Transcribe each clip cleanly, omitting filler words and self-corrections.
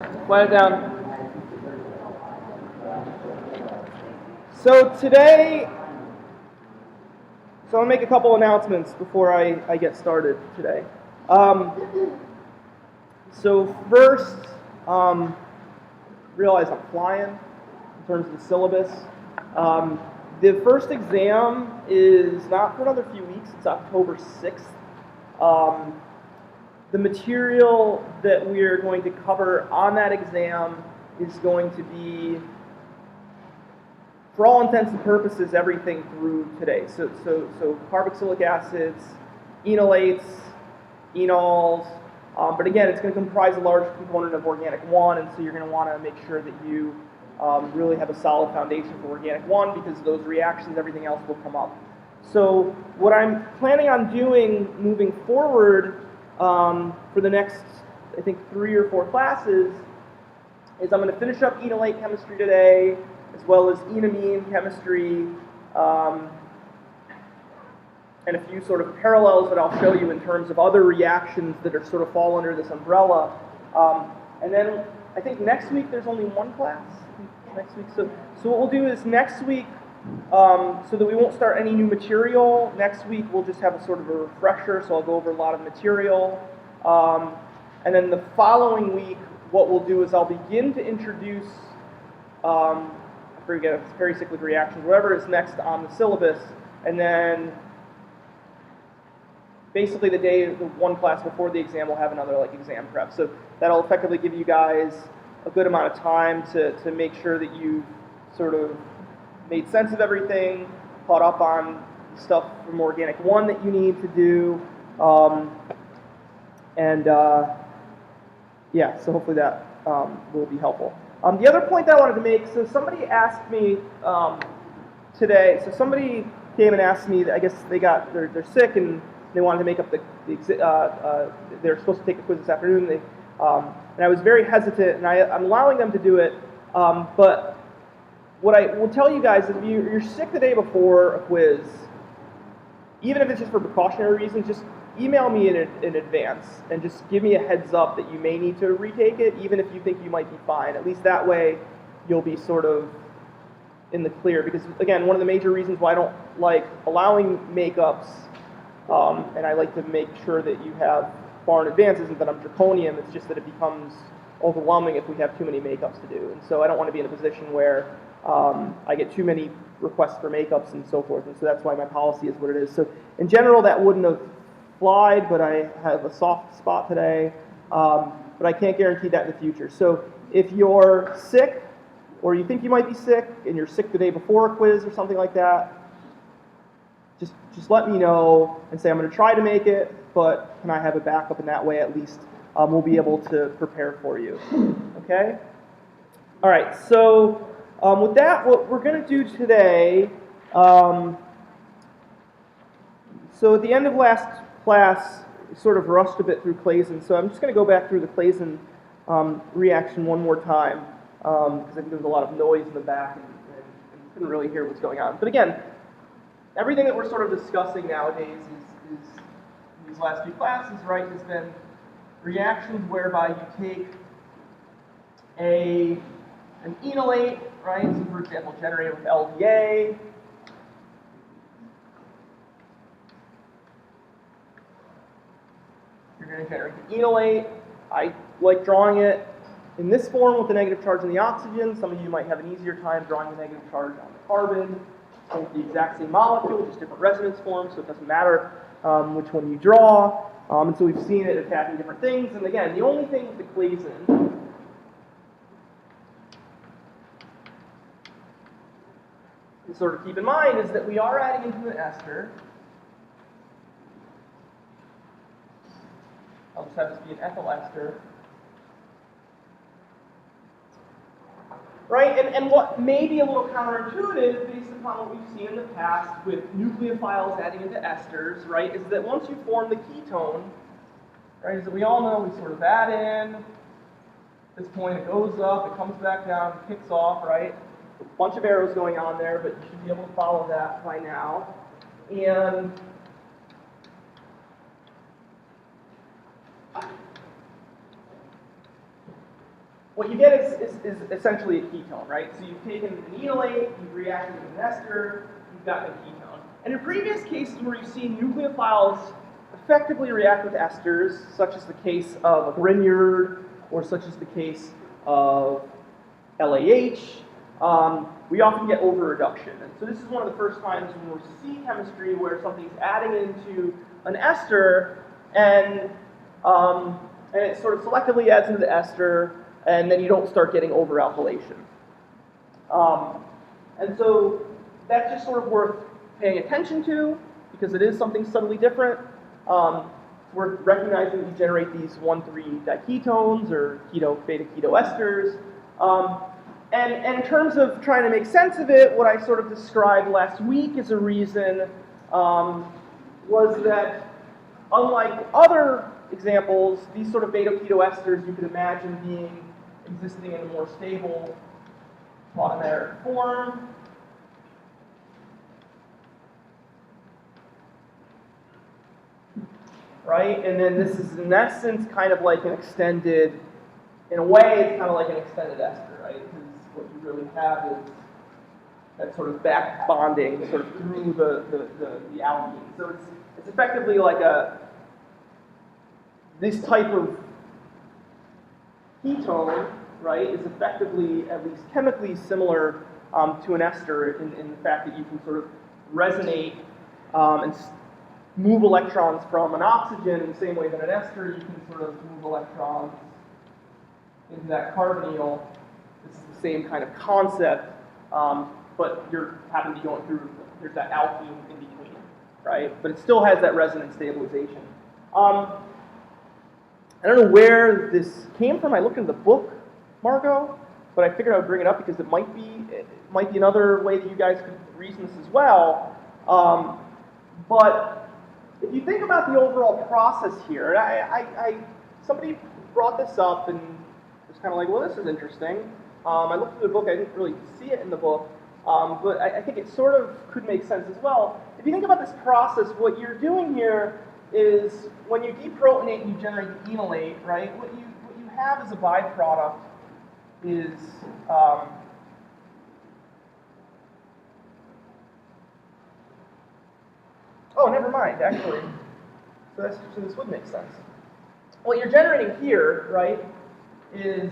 Write it down. So today, I'll make a couple announcements before I get started today. So first, realize I'm flying in terms of the syllabus. The first exam is not for another few weeks. It's October 6th. The material that we're going to cover on that exam is going to be, for all intents and purposes, everything through today. So carboxylic acids, enolates, enols, but again, it's going to comprise a large component of organic 1, and so you're going to want to make sure that you really have a solid foundation for organic 1, because those reactions, everything else will come up. So what I'm planning on doing moving forward for the next, I think, 3 or 4 classes is I'm going to finish up enolate chemistry today, as well as enamine chemistry, and a few sort of parallels that I'll show you in terms of other reactions that are sort of fall under this umbrella. And then I think next week there's only one class. Next week, so what we'll do is next week, so that we won't start any new material, next week we'll just have a sort of a refresher, so I'll go over a lot of material. And then the following week, what we'll do is I'll begin to introduce, I forget, pericyclic reactions, whatever is next on the syllabus, and then basically the one class before the exam, we'll have another exam prep. So that'll effectively give you guys a good amount of time to make sure that you sort of made sense of everything, caught up on stuff from Organic 1 that you need to do, yeah, so hopefully that will be helpful. The other point that I wanted to make, so somebody asked me today, so somebody came and asked me, I guess they're sick and they wanted to make up they're supposed to take a quiz this afternoon, and I was very hesitant, and I'm allowing them to do it, but what I will tell you guys is if you're sick the day before a quiz, even if it's just for precautionary reasons, just email me in advance and just give me a heads up that you may need to retake it, even if you think you might be fine. At least that way you'll be sort of in the clear, because again, one of the major reasons why I don't like allowing makeups, and I like to make sure that you have far in advance, isn't that I'm draconian, it's just that it becomes overwhelming if we have too many makeups to do. And so I don't want to be in a position where I get too many requests for makeups and so forth, and so that's why my policy is what it is. So in general, that wouldn't have flied, but I have a soft spot today, but I can't guarantee that in the future. So if you're sick, or you think you might be sick, and you're sick the day before a quiz or something like that, just let me know and say I'm going to try to make it, but can I have a backup in that way at least? We'll be able to prepare for you. Okay? All right, so with that, what we're going to do today, so at the end of last class, we sort of rushed a bit through Claisen, so I'm just going to go back through the Claisen reaction one more time, because I think there was a lot of noise in the back and couldn't really hear what's going on. But again, everything that we're sort of discussing nowadays is in these last few classes, right, has been reactions whereby you take an enolate, right, so for example, generated with LDA, you're going to generate the enolate. I like drawing it in this form with the negative charge on the oxygen. Some of you might have an easier time drawing the negative charge on the carbon. So it's the exact same molecule, just different resonance forms, so it doesn't matter which one you draw. And so we've seen it attacking different things. And again, the only thing with the Claisen to sort of keep in mind is that we are adding into an ester. I'll just have this be an ethyl ester. Right, and what may be a little counterintuitive based upon what we've seen in the past with nucleophiles adding into esters, right, is that once you form the ketone, right, is that we all know we sort of add in, at this point it goes up, it comes back down, it kicks off, right, a bunch of arrows going on there, but you should be able to follow that by now, and what you get is essentially a ketone, right? So you've taken an enolate, you've reacted with an ester, you've gotten a ketone. And in previous cases where you've seen nucleophiles effectively react with esters, such as the case of a Grignard, or such as the case of LAH, we often get over-reduction. And so this is one of the first times when we're seeing chemistry where something's adding into an ester, and it sort of selectively adds into the ester, and then you don't start getting over-alkylation. And so that's just sort of worth paying attention to, because it is something subtly different. We're recognizing we generate these 1,3 diketones, or beta-keto esters. And in terms of trying to make sense of it, what I sort of described last week as a reason was that, unlike other examples, these sort of beta-keto esters you could imagine existing in a more stable monomeric form. Right? And then this is, in essence, kind of like an extended, in a way, it's kind of like an extended ester, right? Because what you really have is that sort of back bonding sort of through the alkene. So it's effectively like this type of ketone, right, is effectively, at least chemically, similar to an ester in the fact that you can sort of resonate and move electrons from an oxygen in the same way that an ester, you can sort of move electrons into that carbonyl. This is the same kind of concept, but you're happen to be going through, there's that alkene in between, right? But it still has that resonance stabilization. I don't know where this came from. I looked into the book, Margot, but I figured I would bring it up because it might be another way that you guys could reason this as well. But if you think about the overall process here, somebody brought this up and was kind of like, well, this is interesting. I looked through the book, I didn't really see it in the book, but I think it sort of could make sense as well. If you think about this process, what you're doing here is when you deprotonate and you generate the enolate, right, what you have as a byproduct is oh, never mind, actually. So this would make sense. What you're generating here, right, is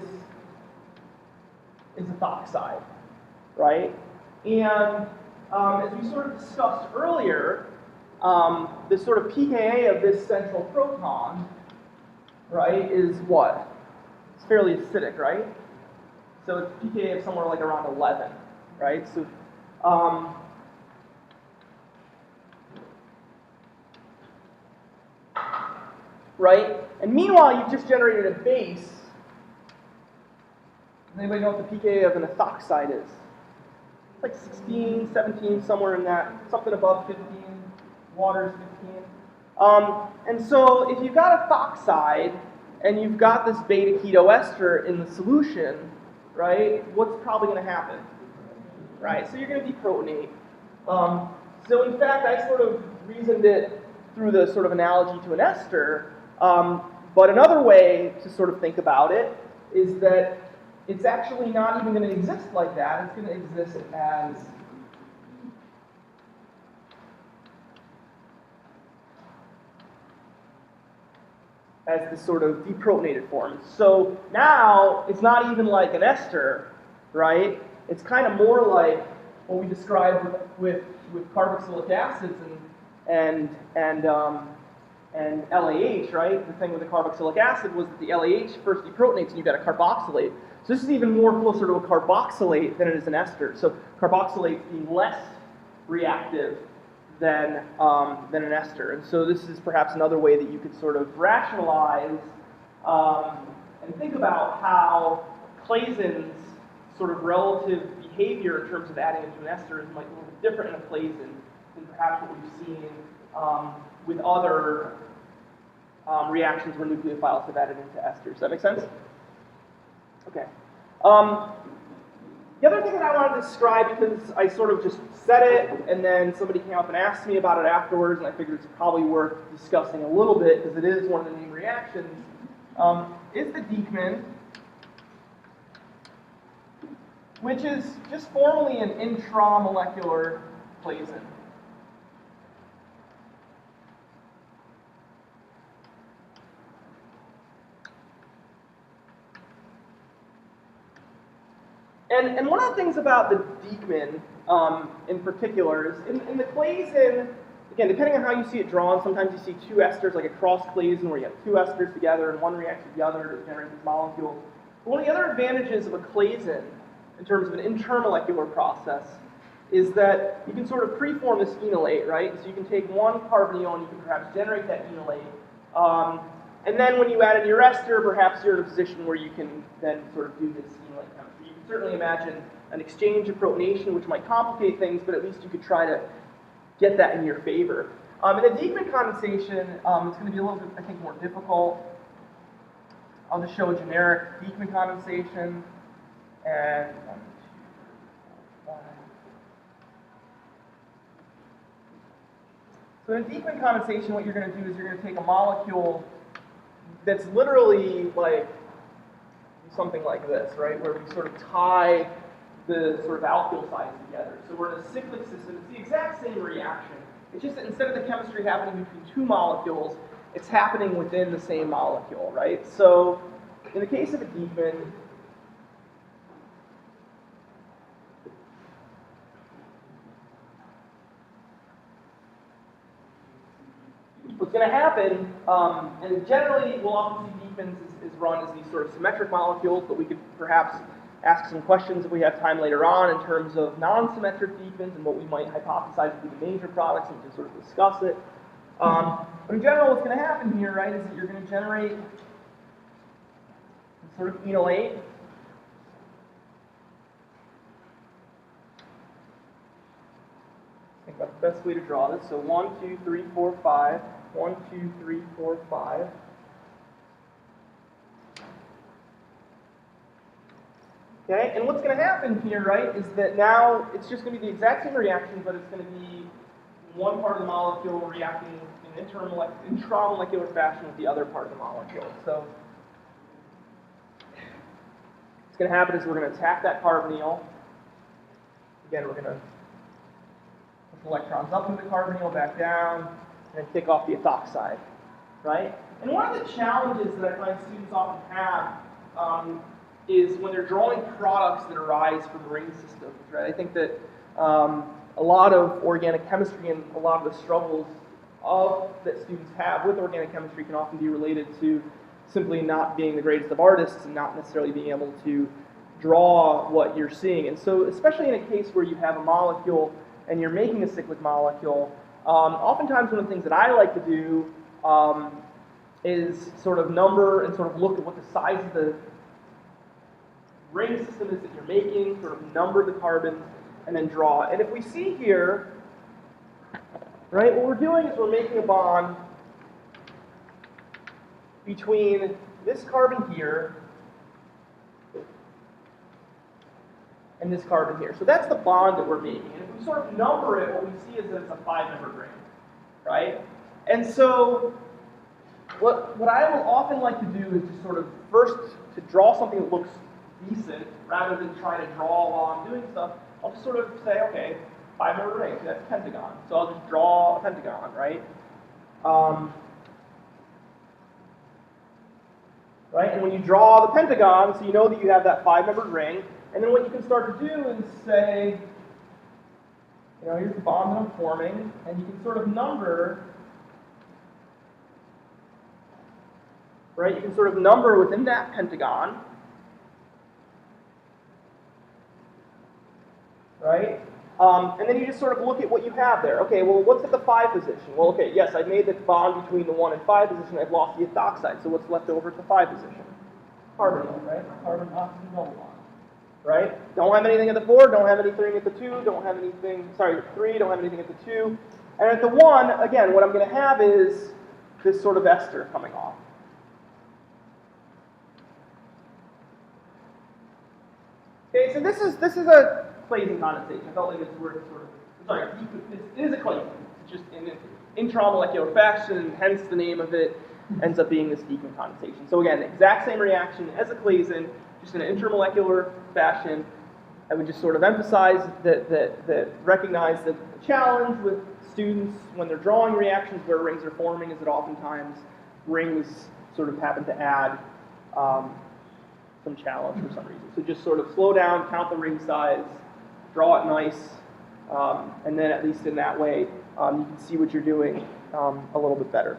ethoxide, right? And as we sort of discussed earlier, this sort of pKa of this central proton, right, is what? It's fairly acidic, right? So it's pKa of somewhere like around 11, right? So right? And meanwhile, you've just generated a base. Does anybody know what the pKa of an ethoxide is? It's like 16, 17, somewhere in that, something above 15. Water's 15. And so if you've got ethoxide and you've got this beta-keto ester in the solution, right, what's probably going to happen? Right, so you're going to deprotonate. So in fact, I sort of reasoned it through the sort of analogy to an ester. But another way to sort of think about it is that it's actually not even going to exist like that. It's going to exist as this sort of deprotonated form. So now it's not even like an ester, right? It's kind of more like what we described with carboxylic acids and LAH, right? The thing with the carboxylic acid was that the LAH first deprotonates and you got a carboxylate. So this is even more closer to a carboxylate than it is an ester. So carboxylate being less reactive than an ester. And so this is perhaps another way that you could sort of rationalize and think about how Claisen's sort of relative behavior in terms of adding into an ester is like a little bit different in a Claisen than perhaps what we've seen with other reactions where nucleophiles have added into esters. Does that make sense? Okay. The other thing that I wanted to describe, because I sort of just said it, and then somebody came up and asked me about it afterwards, and I figured it's probably worth discussing a little bit, because it is one of the main reactions, is the Dieckmann which is just formally an intramolecular claisen. And one of the things about the Dieckmann in particular is in the claisen, again, depending on how you see it drawn, sometimes you see two esters, like a cross claisen where you have two esters together and one reacts with the other to generate these molecules. But one of the other advantages of a claisen, in terms of an intermolecular process, is that you can sort of preform this enolate, right? So you can take one carbonyl and you can perhaps generate that enolate. And then when you add in your ester, perhaps you're in a position where you can then sort of do this enolate chemistry. You can certainly imagine an exchange of protonation, which might complicate things, but at least you could try to get that in your favor. In a Dieckmann condensation, it's going to be a little bit, I think, more difficult. I'll just show a generic Dieckmann condensation. And 1, 2, 3, 4, 5. So in a Dieckmann condensation, what you're going to do is you're going to take a molecule that's literally like something like this, right? Where we sort of tie the sort of alkyl sides together. So we're in a cyclic system. It's the exact same reaction. It's just that instead of the chemistry happening between two molecules, it's happening within the same molecule, right? So in the case of a Dieckmann, what's going to happen, and generally we'll often see Dieckmann's is run as these sort of symmetric molecules, but we could perhaps ask some questions if we have time later on in terms of non-symmetric Dieckmann's and what we might hypothesize would be the major products, and we can sort of discuss it. But in general, what's going to happen here, right, is that you're going to generate some sort of enolate. Think about the best way to draw this. So 1, 2, 3, 4, 5. 1, 2, 3, 4, 5. Okay, and what's going to happen here, right, is that now it's just going to be the exact same reaction, but it's going to be one part of the molecule reacting in intramolecular fashion with the other part of the molecule. So what's going to happen is we're going to attack that carbonyl. Again, we're going to push electrons up into the carbonyl, back down, and then kick off the ethoxide, right? And one of the challenges that I find students often have is when they're drawing products that arise from ring systems, right? I think that a lot of organic chemistry and a lot of the struggles that students have with organic chemistry can often be related to simply not being the greatest of artists and not necessarily being able to draw what you're seeing. And so, especially in a case where you have a molecule and you're making a cyclic molecule, oftentimes one of the things that I like to do is sort of number and sort of look at what the size of the ring system is that you're making, sort of number the carbons, and then draw. And if we see here, right, what we're doing is we're making a bond between this carbon here and this carbon here. So that's the bond that we're making. And if we sort of number it, what we see is that it's a 5-membered ring, right? And so what I will often like to do is just sort of first to draw something that looks decent, rather than try to draw while I'm doing stuff. I'll just sort of say, okay, 5-membered ring, so that's a pentagon. So I'll just draw a pentagon, right? Right, and when you draw the pentagon, so you know that you have that 5-membered ring, and then what you can start to do is say, you know, here's the bond that I'm forming, and you can sort of number, right? You can sort of number within that pentagon, right? And then you just sort of look at what you have there. Okay, well, what's at the 5 position? Well, okay, yes, I've made the bond between the 1 and 5 position. I've lost the ethoxide. So what's left over at the 5 position? Carbonyl, right? Carbon, oxygen, double bond, right? Don't have anything at the 4. Don't have anything at the 2. Don't have anything. Sorry, 3. Don't have anything at the 2. And at the 1, again, what I'm going to have is this sort of ester coming off. Okay, so this is a claisen condensation. I felt like it's worth sort of, sorry, it is a claisen. It's just in an intramolecular fashion, hence the name of it ends up being this Dieckmann condensation. So again, exact same reaction as a claisen, just in an intermolecular fashion. I would just sort of emphasize that recognize the challenge with students when they're drawing reactions where rings are forming is that oftentimes rings sort of happen to add some challenge for some reason. So just sort of slow down, count the ring size, draw it nice, and then at least in that way you can see what you're doing a little bit better.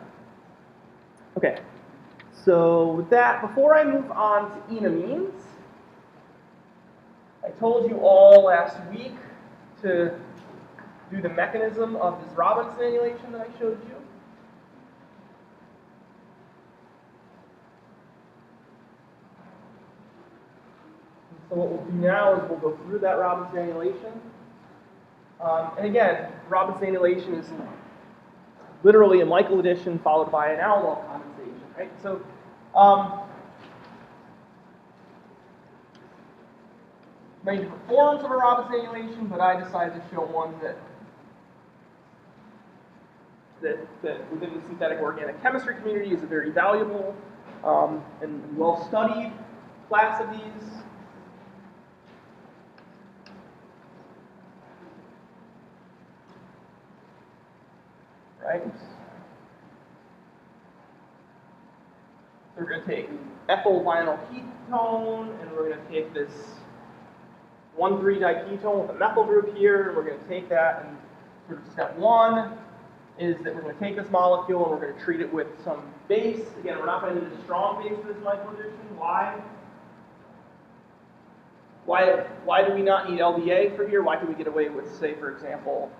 Okay, so with that, before I move on to enamines, I told you all last week to do the mechanism of this Robinson annulation that I showed you. So what we'll do now is we'll go through that Robinson annulation. And again, Robinson annulation is literally a Michael addition followed by an Alwell condensation, right? So many different forms of a Robinson annulation, but I decided to show one that within the synthetic organic chemistry community is a very valuable and well-studied class of these. Right? So we're going to take ethyl vinyl ketone, and we're going to take this 1,3-diketone with a methyl group here, and we're going to take that, and sort of step one is that we're going to take this molecule and we're going to treat it with some base. Again, we're not going to need a strong base for this Michael addition. Why? Why do we not need LDA for here? Why can we get away with, say, for example,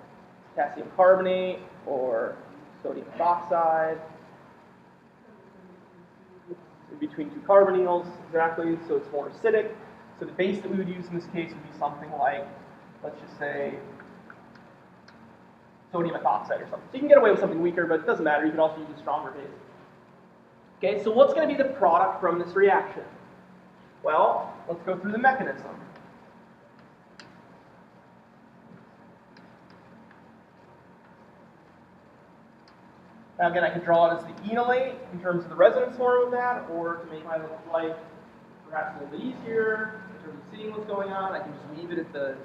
potassium carbonate or sodium methoxide in between two carbonyls, exactly, so it's more acidic. So the base that we would use in this case would be something like, let's just say, sodium methoxide or something. So you can get away with something weaker, but it doesn't matter. You can also use a stronger base. Okay, so what's going to be the product from this reaction? Well, let's go through the mechanism. Now again, I can draw it as the enolate in terms of the resonance form of that, or to make my life perhaps a little bit easier in terms of seeing what's going on, I can just leave it at the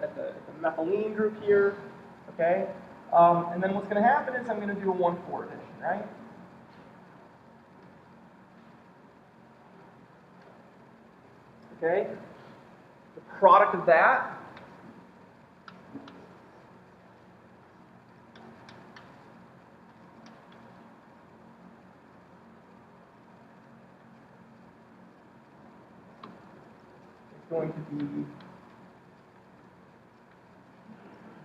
methylene group here, okay? And then what's going to happen is I'm going to do a 1,4 addition, right? Okay? The product of that going to be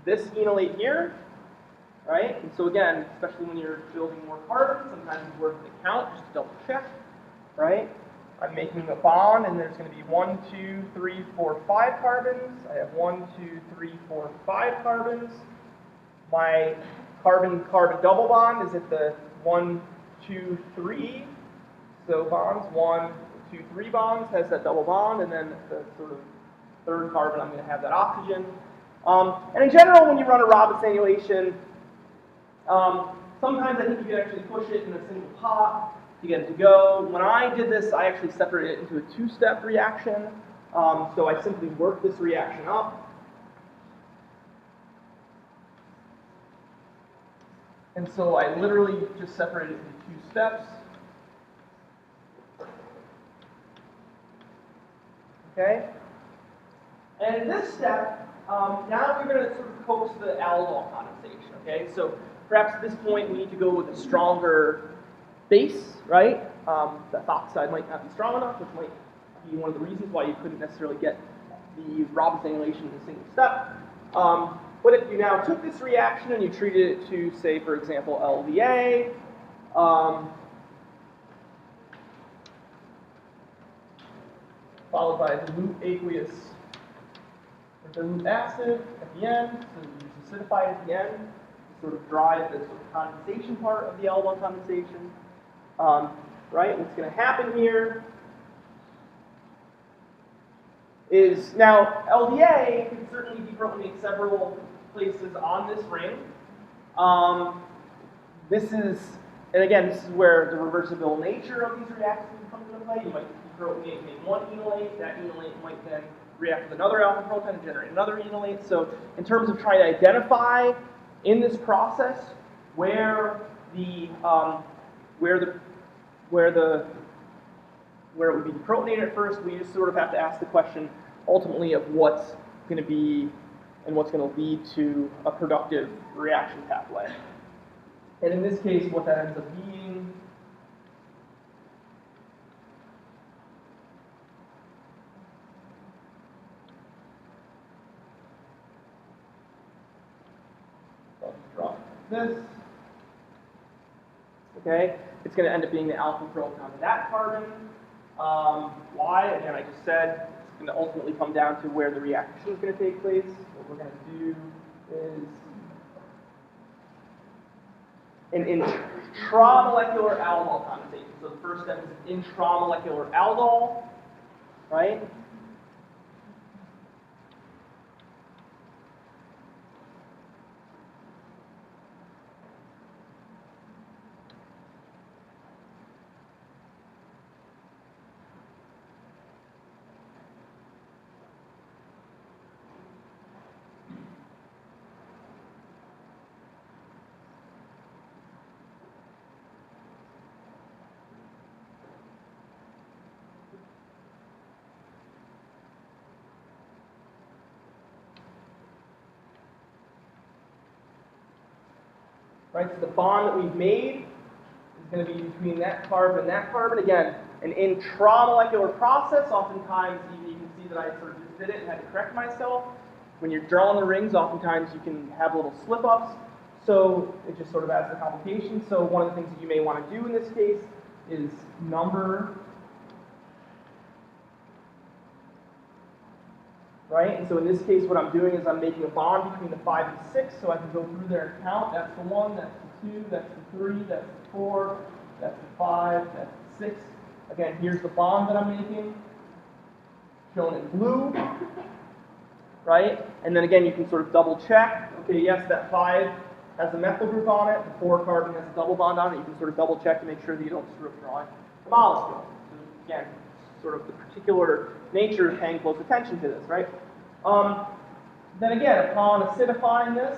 this enolate here, right? And so again, especially when you're building more carbons, sometimes it's worth the count just to double check, right? I'm making a bond, and there's going to be 1, 2, 3, 4, 5 carbons. I have 1, 2, 3, 4, 5 carbons. My carbon-carbon double bond is at the 1, 2, 3. So bonds 1, 2, 3 bonds has that double bond, and then the sort of third carbon, I'm going to have that oxygen. And in general, when you run a Robinson annulation, sometimes I think you can actually push it in a single pot to get it to go. When I did this, I actually separated it into a 2-step reaction. So I simply work this reaction up. And so I literally just separated it into 2 steps. Okay? And in this step, now we're going to sort of coax the aldol condensation. Okay? So perhaps at this point we need to go with a stronger base, right? The oxide might not be strong enough, which might be one of the reasons why you couldn't necessarily get the Robinson annulation in a single step. But if you now took this reaction and you treated it to, say, for example, LDA, followed by dilute aqueous or dilute acid at the end, so you use acidify at the end to sort of drive the sort of condensation part of the L1 condensation. Right? What's going to happen here is now LDA can certainly be broken in several places on this ring. This is, and again, this is where the reversible nature of these reactions comes into play. You might deprotonate, make one enolate. That enolate might then react with another alpha proton and generate another enolate. So in terms of trying to identify in this process where it would be deprotonated at first, we just sort of have to ask the question ultimately of what's going to be and what's going to lead to a productive reaction pathway. And in this case, what that ends up being I'll just draw this. Okay, it's going to end up being the alpha proton of that carbon. Why? Again, I just said it's going to ultimately come down to where the reaction is going to take place. What we're going to do is an intramolecular aldol condensation. So the first step is intramolecular aldol, right? Right, so the bond that we've made is going to be between that carbon and that carbon. Again, an intramolecular process. Oftentimes, you can see that I sort of just did it and had to correct myself. When you're drawing the rings, oftentimes you can have little slip-ups. So it just sort of adds the complication. So one of the things that you may want to do in this case is number. Right? And so in this case, what I'm doing is I'm making a bond between the 5 and 6, so I can go through there and count. That's the 1, that's the 2, that's the 3, that's the 4, that's the 5, that's the 6. Again, here's the bond that I'm making, shown in blue. Right? And then again, you can sort of double check. Okay, yes, that 5 has a methyl group on it, the 4 carbon has a double bond on it. You can sort of double check to make sure that you don't screw up drawing the molecule. So again, sort of the particular nature of paying close attention to this, right? Then again, upon acidifying this,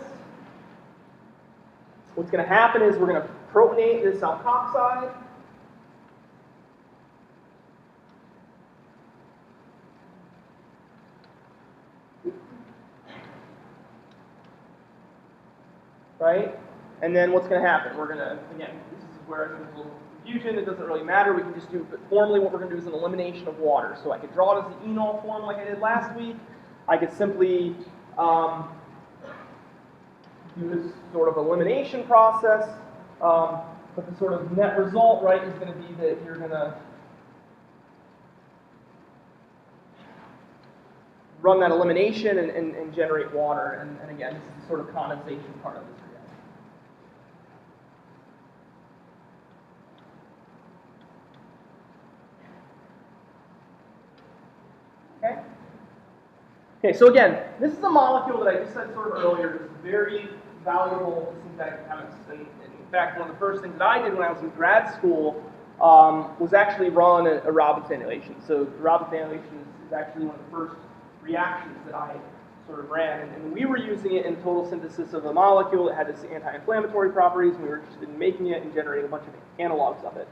what's going to happen is we're going to protonate this alkoxide. Right? And then what's going to happen? We're going to, again, this is where I think there's a little confusion. It doesn't really matter. We can just do, but formally what we're going to do is an elimination of water. So I could draw it as an enol form like I did last week. I could simply do this sort of elimination process. But the sort of net result, right, is going to be that you're going to run that elimination and generate water. And again, this is the sort of condensation part of this reaction. Okay, so again, this is a molecule that I just said sort of earlier is very valuable to synthetic chemists. And in fact, one of the first things that I did when I was in grad school was actually run a Rabi annulation. So Rabi annulation is actually one of the first reactions that I sort of ran. And we were using it in total synthesis of a molecule that had this anti-inflammatory properties, and we were interested in making it and generating a bunch of analogs of it.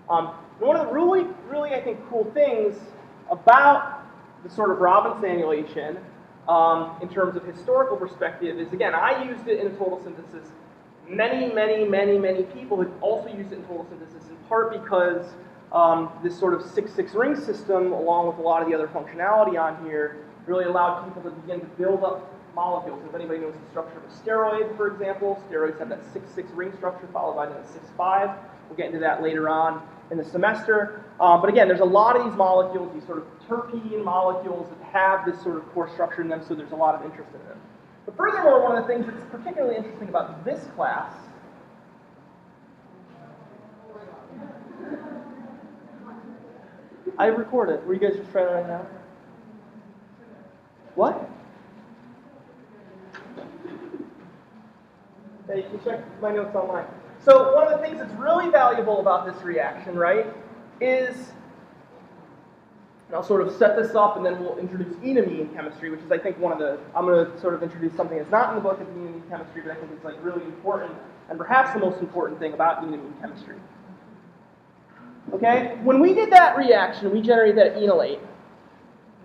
And one of the really, I think, cool things about the sort of Robbins annulation in terms of historical perspective is, again, I used it in total synthesis. Many people had also used it in total synthesis, in part because this sort of 6-6 ring system, along with a lot of the other functionality on here, really allowed people to begin to build up molecules. If anybody knows the structure of a steroid, for example, steroids have that 6-6 ring structure followed by the 6-5. We'll get into that later on in the semester. But again, there's a lot of these molecules, these sort of terpene molecules that have this sort of core structure in them, so there's a lot of interest in them. But furthermore, one of the things that's particularly interesting about this class I recorded. Were you guys just trying it right now? What? Yeah, you can check my notes online. So one of the things that's really valuable about this reaction, right, is, and I'll sort of set this up, and then we'll introduce enamine chemistry, which is, I think, I'm going to sort of introduce something that's not in the book of enamine chemistry, but I think it's like really important, and perhaps the most important thing about enamine chemistry. Okay? When we did that reaction, we generated that enolate,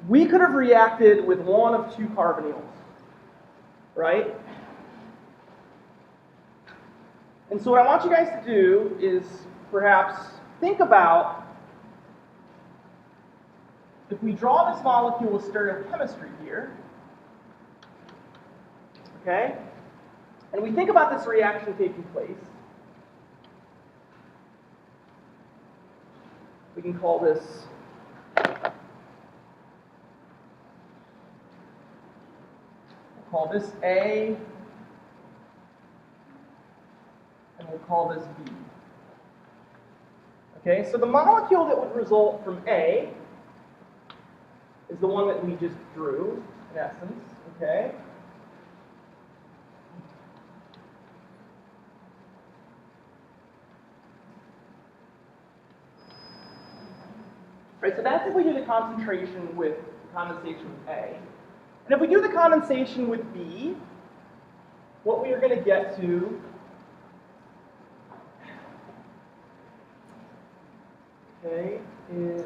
we could have reacted with one of two carbonyls, right? And so what I want you guys to do is perhaps think about if we draw this molecule with stereochemistry here, okay, and we think about this reaction taking place, we can call this A, and we'll call this B. Okay, so the molecule that would result from A is the one that we just drew, in essence, okay? Right, so that's if we do the concentration with condensation with A. And if we do the condensation with B, what we are going to get to is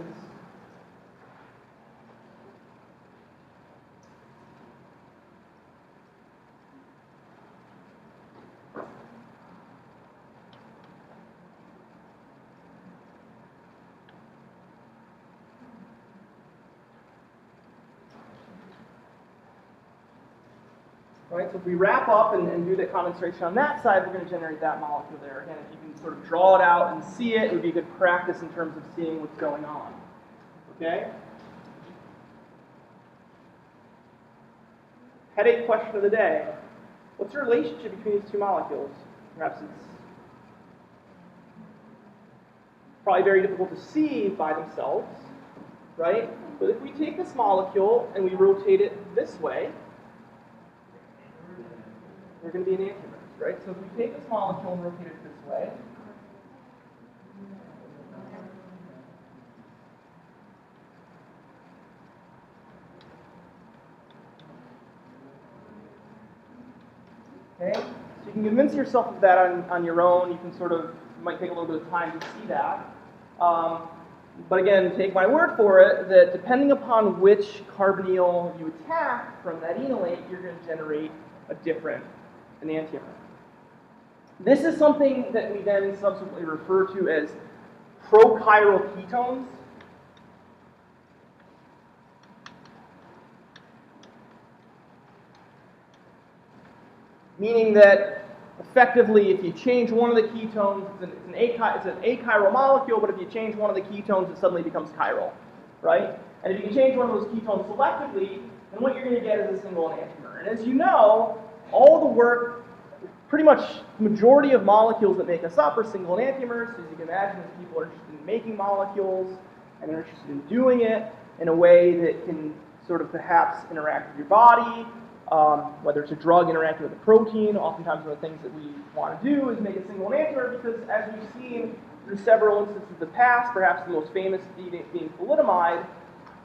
right, so if we wrap up and do the condensation on that side, we're going to generate that molecule there. Again, if you can sort of draw it out and see it, it would be good practice in terms of seeing what's going on. Okay? Headache question of the day. What's the relationship between these two molecules? Perhaps it's probably very difficult to see by themselves, right? But if we take this molecule and we rotate it this way, we're going to be an enantiomer, right? So if we take this molecule and rotate it this way, okay? So you can convince yourself of that on your own. You can sort of, it might take a little bit of time to see that. But again, take my word for it that depending upon which carbonyl you attack from that enolate, you're going to generate a different enantiomer. This is something that we then subsequently refer to as prochiral ketones. Meaning that effectively, if you change one of the ketones, it's an achiral molecule, but if you change one of the ketones, it suddenly becomes chiral, right? And if you can change one of those ketones selectively, then what you're going to get is a single enantiomer. And as you know, all the work, pretty much the majority of molecules that make us up are single enantiomers. So as you can imagine, as people are interested in making molecules and are interested in doing it in a way that can sort of perhaps interact with your body, whether it's a drug interacting with a protein. Oftentimes one of the things that we want to do is make a single enantiomer because, as we've seen through several instances of the past, perhaps the most famous being thalidomide,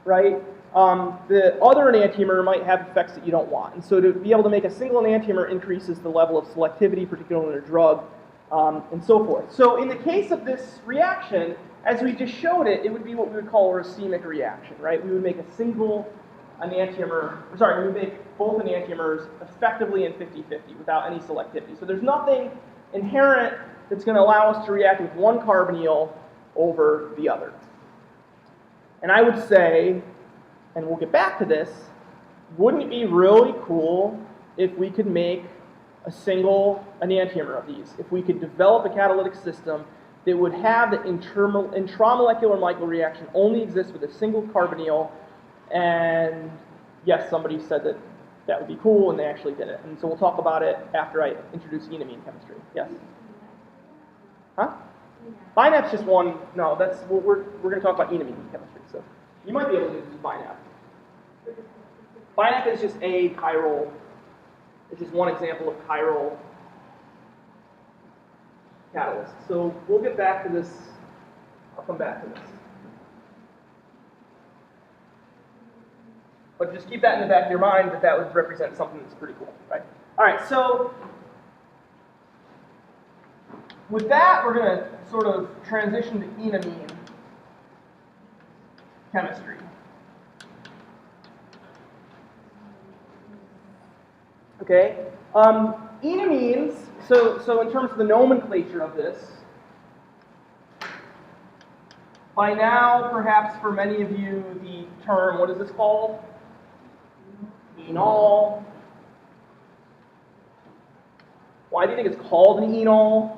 right? The other enantiomer might have effects that you don't want. And so to be able to make a single enantiomer increases the level of selectivity, particularly in a drug, and so forth. So in the case of this reaction, as we just showed it, it would be what we would call a racemic reaction, right? We would make a single enantiomer, we would make both enantiomers effectively in 50-50 without any selectivity. So there's nothing inherent that's going to allow us to react with one carbonyl over the other. And I would say, and we'll get back to this, wouldn't it be really cool if we could make a single enantiomer of these? If we could develop a catalytic system that would have the intramolecular microreaction only exist with a single carbonyl. And yes, somebody said that that would be cool, and they actually did it. And so we'll talk about it after I introduce enamine chemistry. Yes? Huh? BINAP's just one. No, that's we're going to talk about enamine chemistry. So you might be able to use BINAP. BINAP is just a chiral. It's just one example of chiral catalyst. So we'll get back to this. I'll come back to this. But just keep that in the back of your mind that that would represent something that's pretty cool, right? All right, so with that, we're going to sort of transition to enamine chemistry. Okay, enamines, so in terms of the nomenclature of this, by now, perhaps for many of you, the term, what is this called? Enol. Why do you think it's called an enol?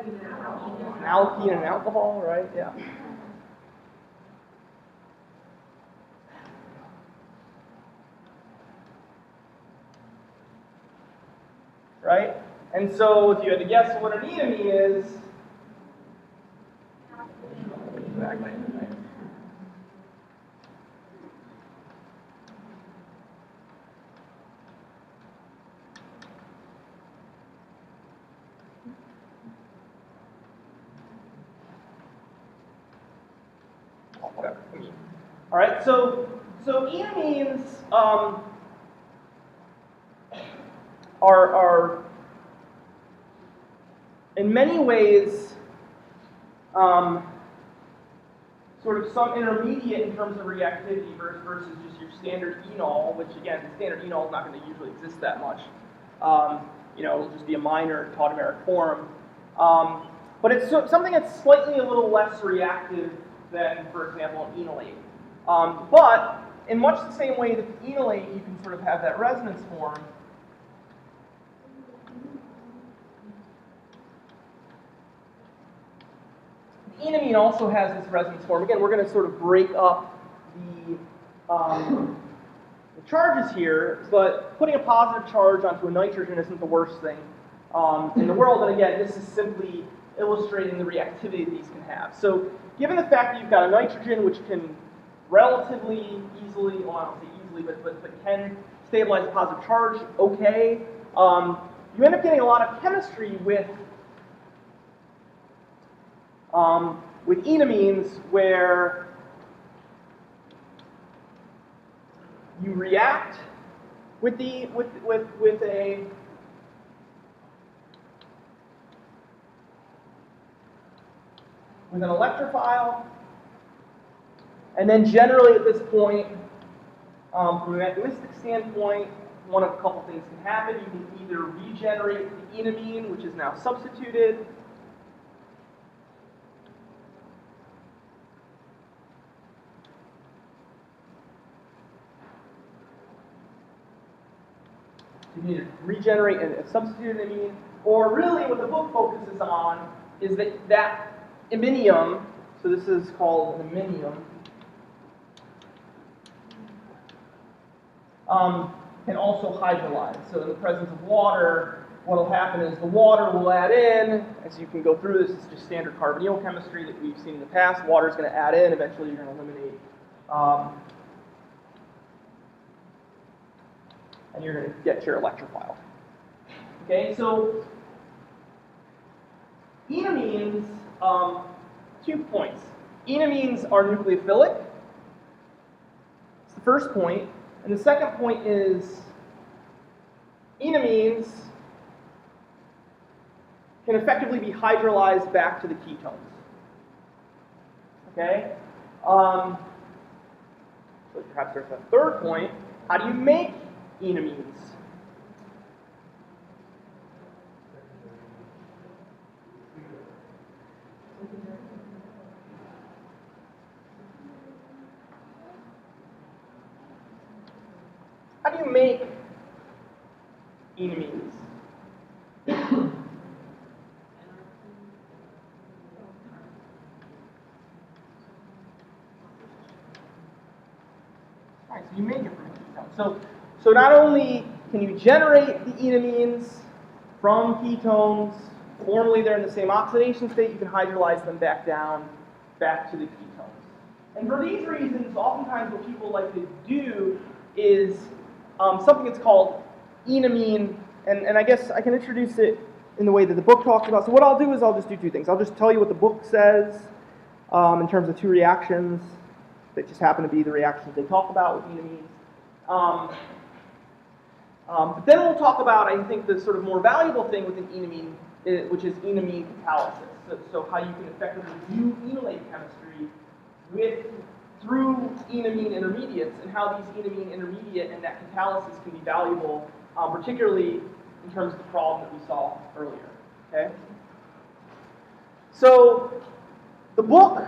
An alkene and an alcohol, right? Yeah. Right? And so if you had to guess what an enamine is, exactly. Whatever. All right. So enamines are in many ways sort of some intermediate in terms of reactivity versus just your standard enol, which again, the standard enol is not going to usually exist that much. It'll just be a minor tautomeric form. But it's something that's slightly a little less reactive than, for example, an enolate. But in much the same way that the enolate, you can sort of have that resonance form. The enamine also has this resonance form. Again, we're going to sort of break up the charges here, but putting a positive charge onto a nitrogen isn't the worst thing in the world. And again, this is simply illustrating the reactivity that these can have. So given the fact that you've got a nitrogen which can relatively easily, well, I don't say easily, but can stabilize a positive charge, okay, you end up getting a lot of chemistry with enamines where you react with an electrophile, and then generally at this point, from a mechanistic standpoint, one of a couple things can happen. You can either regenerate the enamine, which is now substituted, you can either regenerate a substituted amine, or really what the book focuses on is that iminium, so this is called an iminium, can also hydrolyze. So in the presence of water, what will happen is the water will add in, as you can go through this, is just standard carbonyl chemistry that we've seen in the past. Water is going to add in, eventually you're going to eliminate, and you're going to get your electrophile. Okay, so enamines, 2 points. Enamines are nucleophilic. It's the first point. And the second point is enamines can effectively be hydrolyzed back to the ketones. Okay? So perhaps there's a third point. How do you make enamines? How do you make enamines? Right, so you make it from ketones. So not only can you generate the enamines from ketones, formally they're in the same oxidation state, you can hydrolyze them back down, back to the ketones. And for these reasons, oftentimes what people like to do is something that's called enamine, and I guess I can introduce it in the way that the book talks about. So what I'll do is I'll just do two things. I'll just tell you what the book says in terms of two reactions that just happen to be the reactions they talk about with enamines. But then we'll talk about, I think, the sort of more valuable thing within enamine, which is enamine catalysis. So how you can effectively do enolate chemistry through enamine intermediates, and how these enamine intermediate and that catalysis can be valuable, particularly in terms of the problem that we saw earlier. Okay? So the book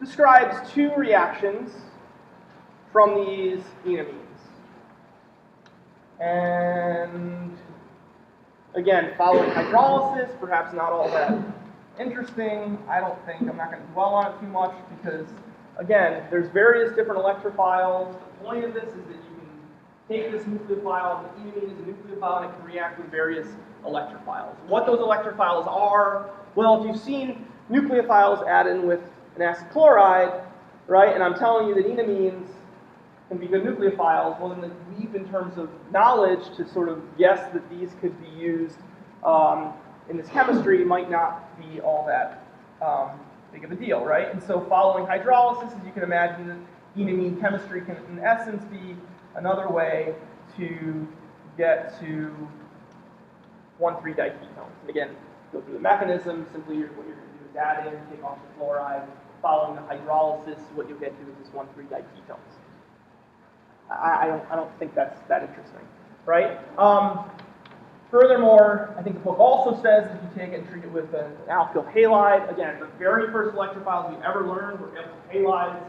describes two reactions from these enamines. And again, following hydrolysis, perhaps not all that interesting. I don't think, I'm not going to dwell on it too much because, again, there's various different electrophiles. The point of this is that you can take this nucleophile, the enamine is a nucleophile, and it can react with various electrophiles. What those electrophiles are, well, if you've seen nucleophiles add in with an acid chloride, right, and I'm telling you that enamines can be good nucleophiles, well, then the leap in terms of knowledge to sort of guess that these could be used in this chemistry might not be all that big of a deal, right? And so following hydrolysis, as you can imagine, enamine chemistry can, in essence, be another way to get to 1,3-diketones. And again, go through the mechanism. Simply, what you're going to do is add in, take off the chloride. Following the hydrolysis, what you'll get to is this 1,3-diketones. I don't think that's that interesting, right? Furthermore, I think the book also says that if you take it and treat it with an alkyl halide, again, the very first electrophiles we ever learned were alkyl halides.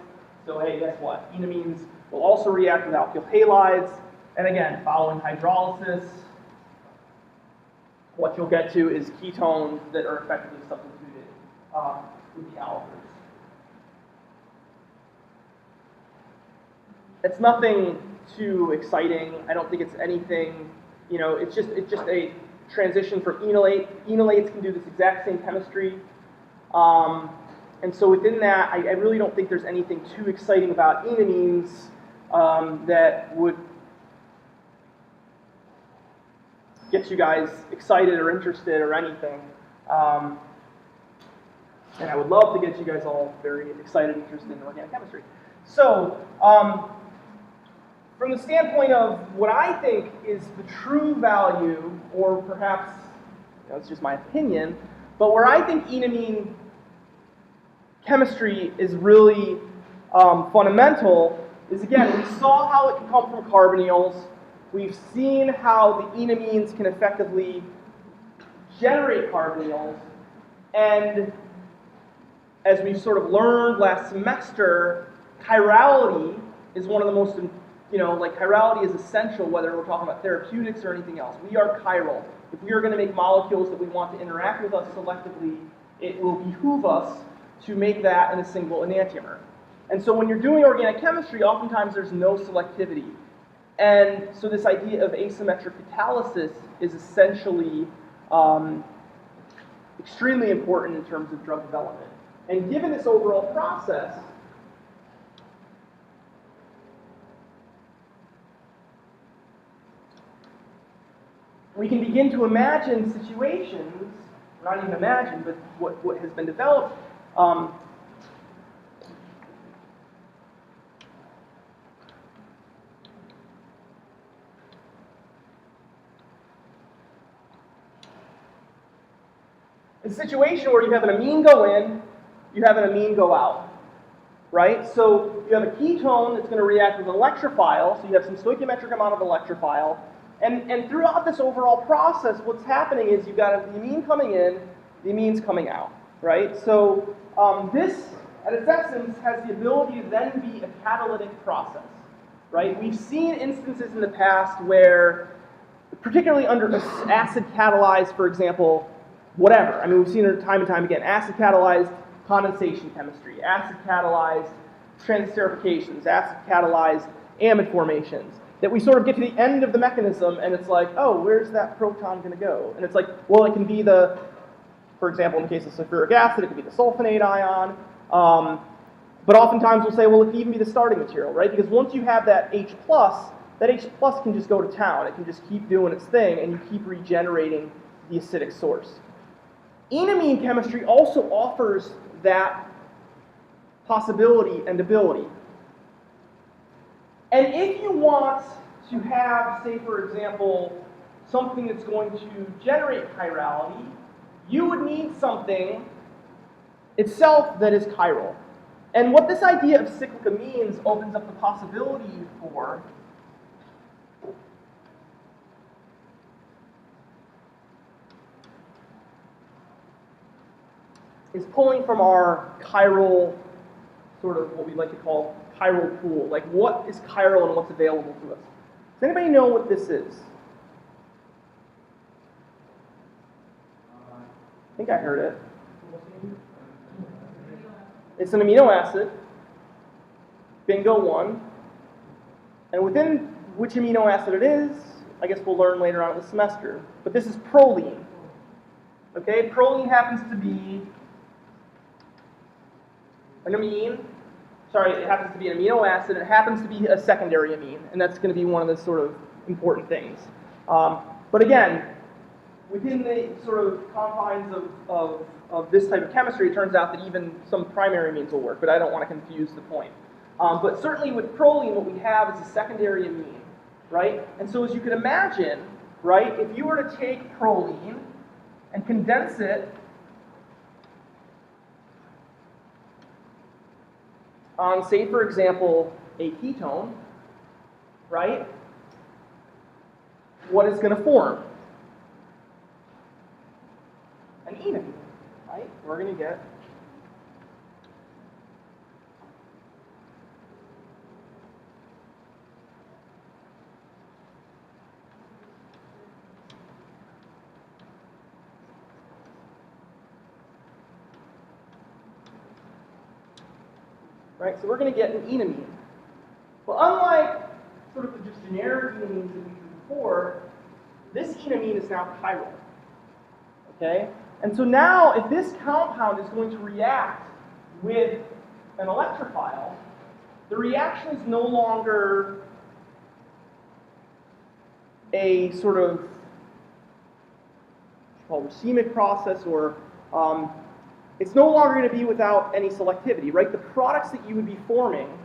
So hey, guess what? Enamines will also react with alkyl halides. And again, following hydrolysis, what you'll get to is ketones that are effectively substituted with the alkyls. It's nothing too exciting. I don't think it's anything, it's just a transition from enolate. Enolates can do this exact same chemistry. And so within that, I really don't think there's anything too exciting about enamines that would get you guys excited or interested or anything. And I would love to get you guys all very excited and interested in organic chemistry. So, from the standpoint of what I think is the true value, or perhaps, it's just my opinion, but where I think enamine chemistry is really fundamental is, again, we saw how it can come from carbonyls. We've seen how the enamines can effectively generate carbonyls. And as we've sort of learned last semester, chirality is one of the most, chirality is essential whether we're talking about therapeutics or anything else. We are chiral. If we are going to make molecules that we want to interact with us selectively, it will behoove us to make that in a single enantiomer. And so when you're doing organic chemistry, oftentimes there's no selectivity. And so this idea of asymmetric catalysis is essentially extremely important in terms of drug development. And given this overall process, we can begin to imagine situations, not even imagine, but what has been developed. A situation where you have an amine go in, you have an amine go out, right? So you have a ketone that's going to react with an electrophile, so you have some stoichiometric amount of electrophile, and throughout this overall process, what's happening is you've got the amine coming in, the amines coming out, right? So this, at its essence, has the ability to then be a catalytic process, right? We've seen instances in the past where, particularly under acid catalyzed, for example, whatever. I mean, we've seen it time and time again. Acid-catalyzed condensation chemistry, acid-catalyzed transesterifications, acid-catalyzed amide formations, that we sort of get to the end of the mechanism and it's like, oh, where's that proton going to go? And it's like, well, it can be for example, in the case of sulfuric acid, it could be the sulfonate ion. But oftentimes we'll say, well, it can even be the starting material, right? Because once you have that H+, that H+ can just go to town. It can just keep doing its thing and you keep regenerating the acidic source. Enamine chemistry also offers that possibility and ability. And if you want to have, say for example, something that's going to generate chirality, you would need something itself that is chiral. And what this idea of cyclic amines opens up the possibility for is pulling from our chiral, sort of what we like to call chiral pool. Like what is chiral and what's available to us? Does anybody know what this is? I think I heard it. It's an amino acid, bingo one. And within which amino acid it is, I guess we'll learn later on in the semester. But this is proline. Okay, proline happens to be an amine. Sorry, it happens to be an amino acid. It happens to be a secondary amine, and that's going to be one of the sort of important things. But again, within the sort of confines of this type of chemistry, it turns out that even some primary amines will work, but I don't want to confuse the point. But certainly with proline, what we have is a secondary amine, right? And so as you can imagine, right, if you were to take proline and condense it on, say, for example, a ketone, right, what is going to form? An enamine, right? We're going to get right? So we're going to get an enamine. Well, unlike sort of the just generic enamines that we used before, this enamine is now chiral. Okay? And so now, if this compound is going to react with an electrophile, the reaction is no longer a sort of racemic process, or it's no longer going to be without any selectivity, right? The products that you would be forming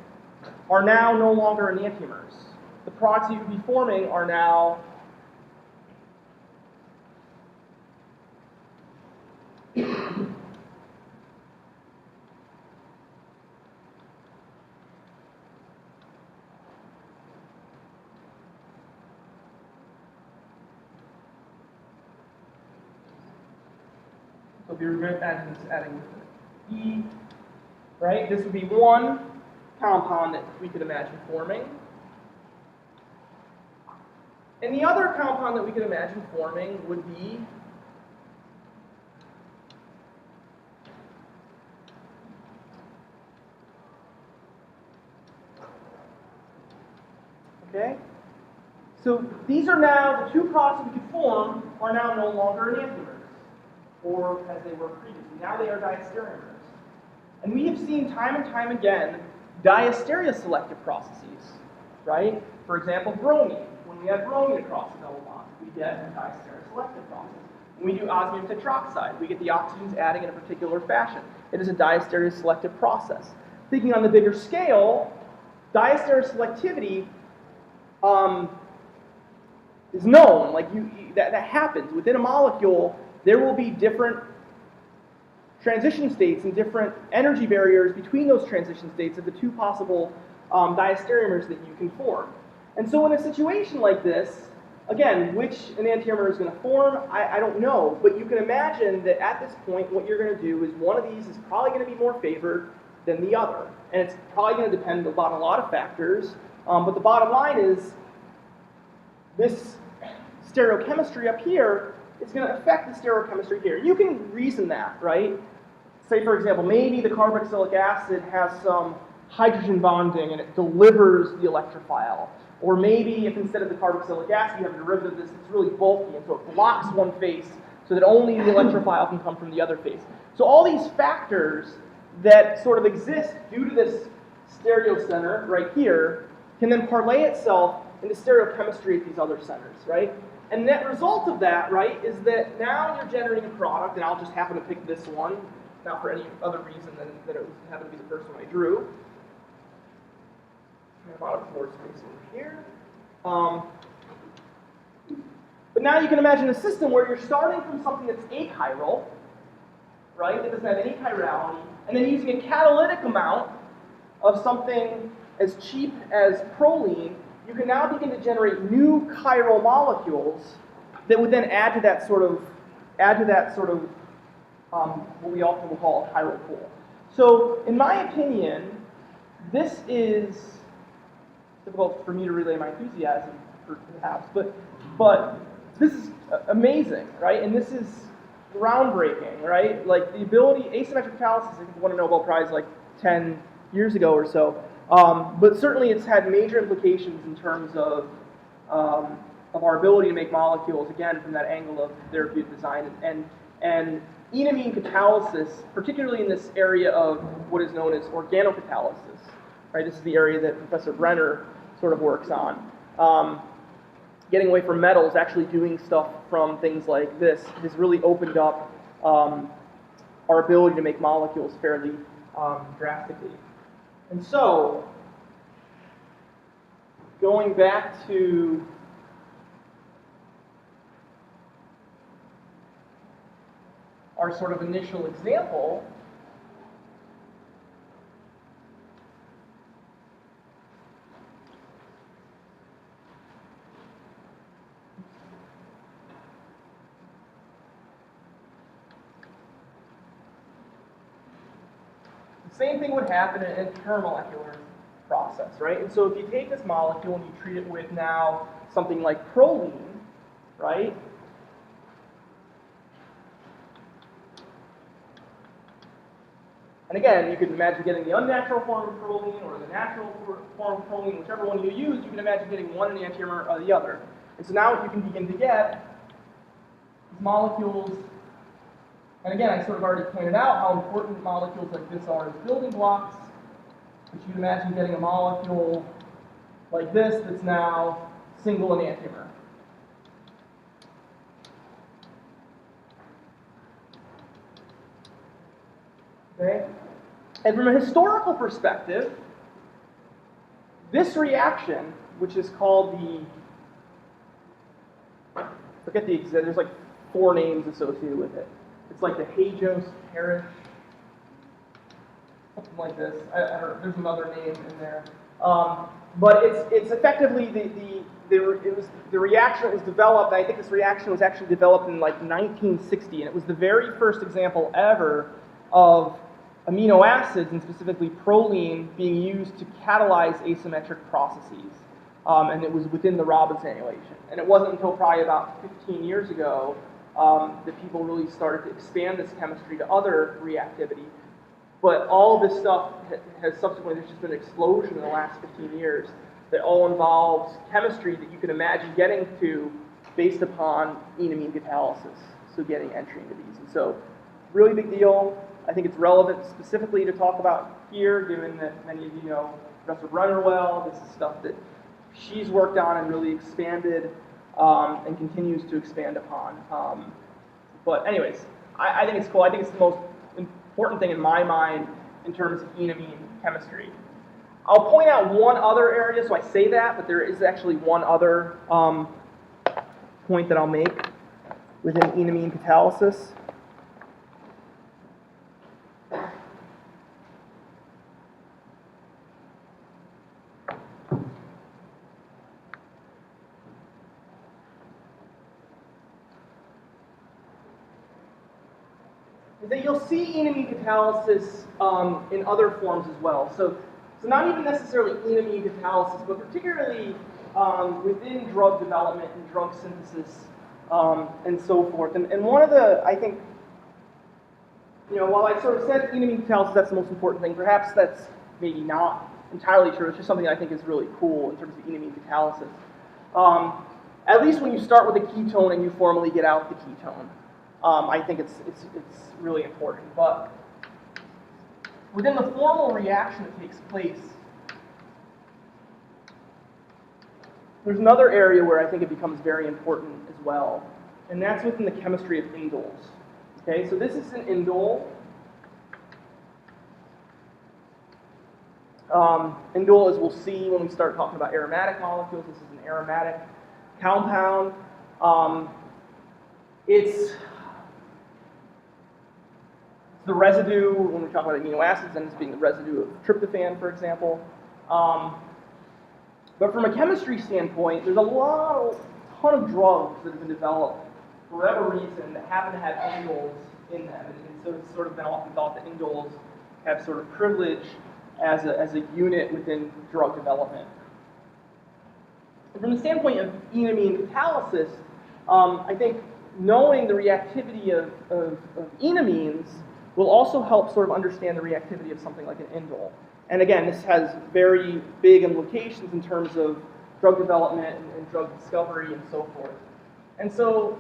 are now no longer enantiomers. The products that you would be forming are now so if you imagine this adding E, right? This would be one compound that we could imagine forming. And the other compound that we could imagine forming would be okay? So these are now, the two products that we could form are now no longer enantiomers, or as they were previously. Now they are diastereomers. And we have seen time and time again diastereoselective selective processes, right? For example, bromine. When we add bromine across a double bond, we get a diastereoselective selective process. When we do osmium tetroxide, we get the oxygens adding in a particular fashion. It is a diastereoselective selective process. Thinking on the bigger scale, diastereoselectivity selectivity is known. Like that happens within a molecule. There will be different transition states and different energy barriers between those transition states of the two possible diastereomers that you can form. And so in a situation like this, again, which enantiomer is going to form, I don't know, but you can imagine that at this point what you're going to do is one of these is probably going to be more favored than the other. And it's probably going to depend on a lot of factors, but the bottom line is this stereochemistry up here is going to affect the stereochemistry here. You can reason that, right? Say, for example, maybe the carboxylic acid has some hydrogen bonding and it delivers the electrophile. Or maybe if instead of the carboxylic acid you have a derivative of this, it's really bulky and so it blocks one face so that only the electrophile can come from the other face. So all these factors that sort of exist due to this stereocenter right here can then parlay itself into stereochemistry at these other centers, right? And the net result of that, right, is that now you're generating a product, and I'll just happen to pick this one, not for any other reason than that it happened to be the first one I drew. We have a lot of floor space over here. But now you can imagine a system where you're starting from something that's achiral, right, that doesn't have any chirality, and then using a catalytic amount of something as cheap as proline, you can now begin to generate new chiral molecules that would then add to that sort of what we often will call a chiral pool. So, in my opinion, this is difficult for me to relay my enthusiasm, perhaps, but this is amazing, right? And this is groundbreaking, right? Like the ability, asymmetric catalysis, I think won a Nobel Prize like 10 years ago or so. But certainly it's had major implications in terms of our ability to make molecules, again, from that angle of therapeutic design. And enamine catalysis, particularly in this area of what is known as organocatalysis, right? This is the area that Professor Brenner sort of works on. Getting away from metals, actually doing stuff from things like this has really opened up our ability to make molecules fairly drastically. And so, going back to our sort of initial example, the same thing would happen in an intermolecular process, right? And so if you take this molecule and you treat it with now something like proline, right? And again, you can imagine getting the unnatural form of proline or the natural form of proline, whichever one you use, you can imagine getting one enantiomer or the other. And so now you can begin to get these molecules. And again, I sort of already pointed out how important molecules like this are as building blocks. But you can imagine getting a molecule like this that's now single enantiomer. Okay? And from a historical perspective, this reaction, which is called there's like 4 names associated with it. It's like the Hajos Parish, something like this. I don't know, there's another name in there. But it's effectively the reaction that was developed. I think this reaction was actually developed in like 1960, and it was the very first example ever of amino acids, and specifically proline, being used to catalyze asymmetric processes. And it was within the Robbins annulation. And it wasn't until probably about 15 years ago that people really started to expand this chemistry to other reactivity. But all of this stuff has subsequently, there's just been an explosion in the last 15 years that all involves chemistry that you can imagine getting to based upon enamine catalysis, so getting entry into these. And so, really big deal. I think it's relevant specifically to talk about here, given that many of you know Professor Brenner well. This is stuff that she's worked on and really expanded and continues to expand upon. But anyways, I think it's cool. I think it's the most important thing in my mind in terms of enamine chemistry. I'll point out one other area, so I say that, but there is actually one other point that I'll make within enamine catalysis. Is that you'll see enamine catalysis in other forms as well. So not even necessarily enamine catalysis, but particularly within drug development and drug synthesis and so forth. And one of the, I think, while I sort of said enamine catalysis, that's the most important thing, perhaps that's maybe not entirely true. It's just something I think is really cool in terms of enamine catalysis. At least when you start with a ketone and you formally get out the ketone. I think it's really important. But within the formal reaction that takes place, there's another area where I think it becomes very important as well, and that's within the chemistry of indoles. Okay, so this is an indole. Indole, as we'll see when we start talking about aromatic molecules, this is an aromatic compound. It's the residue, when we talk about amino acids, ends up being the residue of tryptophan, for example. But from a chemistry standpoint, there's a ton of drugs that have been developed for whatever reason that happen to have indoles in them. And so it's sort of been often thought that indoles have sort of privilege as a unit within drug development. And from the standpoint of enamine catalysis, I think knowing the reactivity of enamines will also help sort of understand the reactivity of something like an indole. And again, this has very big implications in terms of drug development and drug discovery and so forth. And so,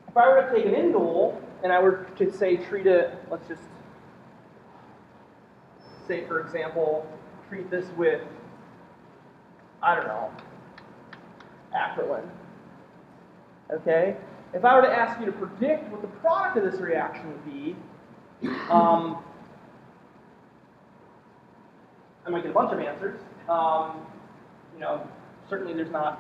if I were to take an indole and I were to say treat it, let's just say, for example, treat this with, I don't know, acrolein. Okay? If I were to ask you to predict what the product of this reaction would be, I might get a bunch of answers. Certainly there's not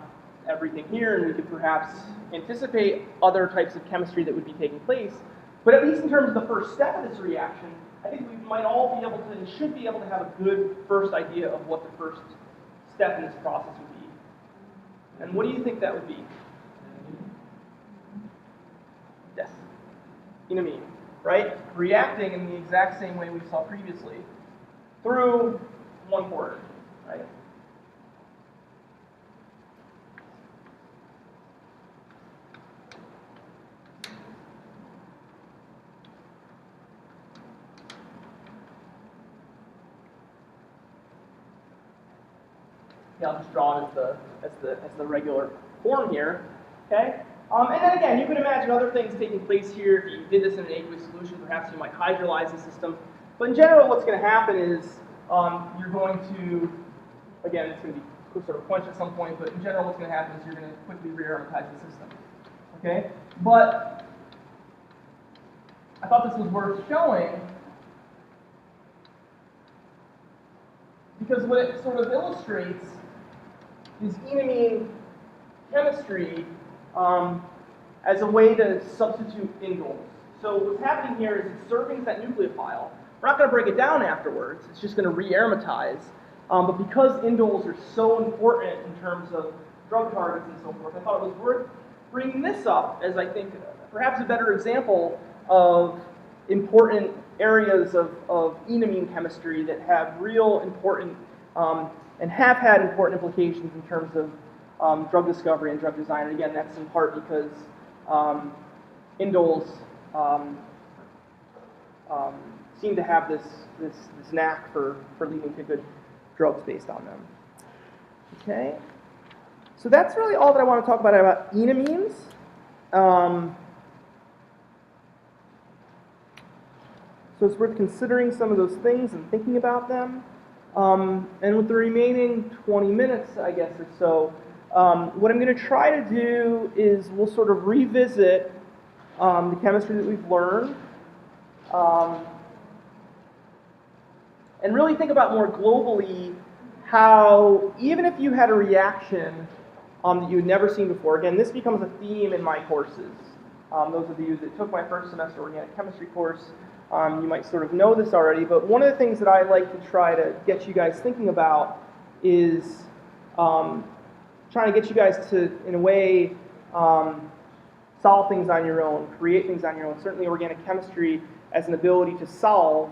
everything here, and we could perhaps anticipate other types of chemistry that would be taking place. But at least in terms of the first step of this reaction, I think we might all be able to, and should be able to have a good first idea of what the first step in this process would be. And what do you think that would be? Yes. Enamine, right? Reacting in the exact same way we saw previously through one quarter, right? I'll just draw it as the regular form here, okay? And then again, you can imagine other things taking place here. If you did this in an aqueous solution, perhaps you might hydrolyze the system. But in general, what's going to happen is you're going to, again, it's going to be sort of quenched at some point, but in general, what's going to happen is you're going to quickly re-aromatize the system, okay? But I thought this was worth showing because what it sort of illustrates is enamine chemistry as a way to substitute indoles. So what's happening here is it's serving that nucleophile. We're not going to break it down afterwards. It's just going to re-aromatize. But because indoles are so important in terms of drug targets and so forth, I thought it was worth bringing this up as I think perhaps a better example of important areas of enamine chemistry that have real important and have had important implications in terms of drug discovery and drug design. And again, that's in part because indoles seem to have this knack for leading to good drugs based on them. Okay, so that's really all that I want to talk about enamines. So it's worth considering some of those things and thinking about them. And with the remaining 20 minutes, I guess, or so, what I'm going to try to do is we'll sort of revisit the chemistry that we've learned and really think about more globally how, even if you had a reaction that you had never seen before, again, this becomes a theme in my courses. Those of you that took my first semester organic chemistry course, you might sort of know this already, but one of the things that I like to try to get you guys thinking about is trying to get you guys to, in a way, solve things on your own, create things on your own. Certainly organic chemistry as an ability to solve,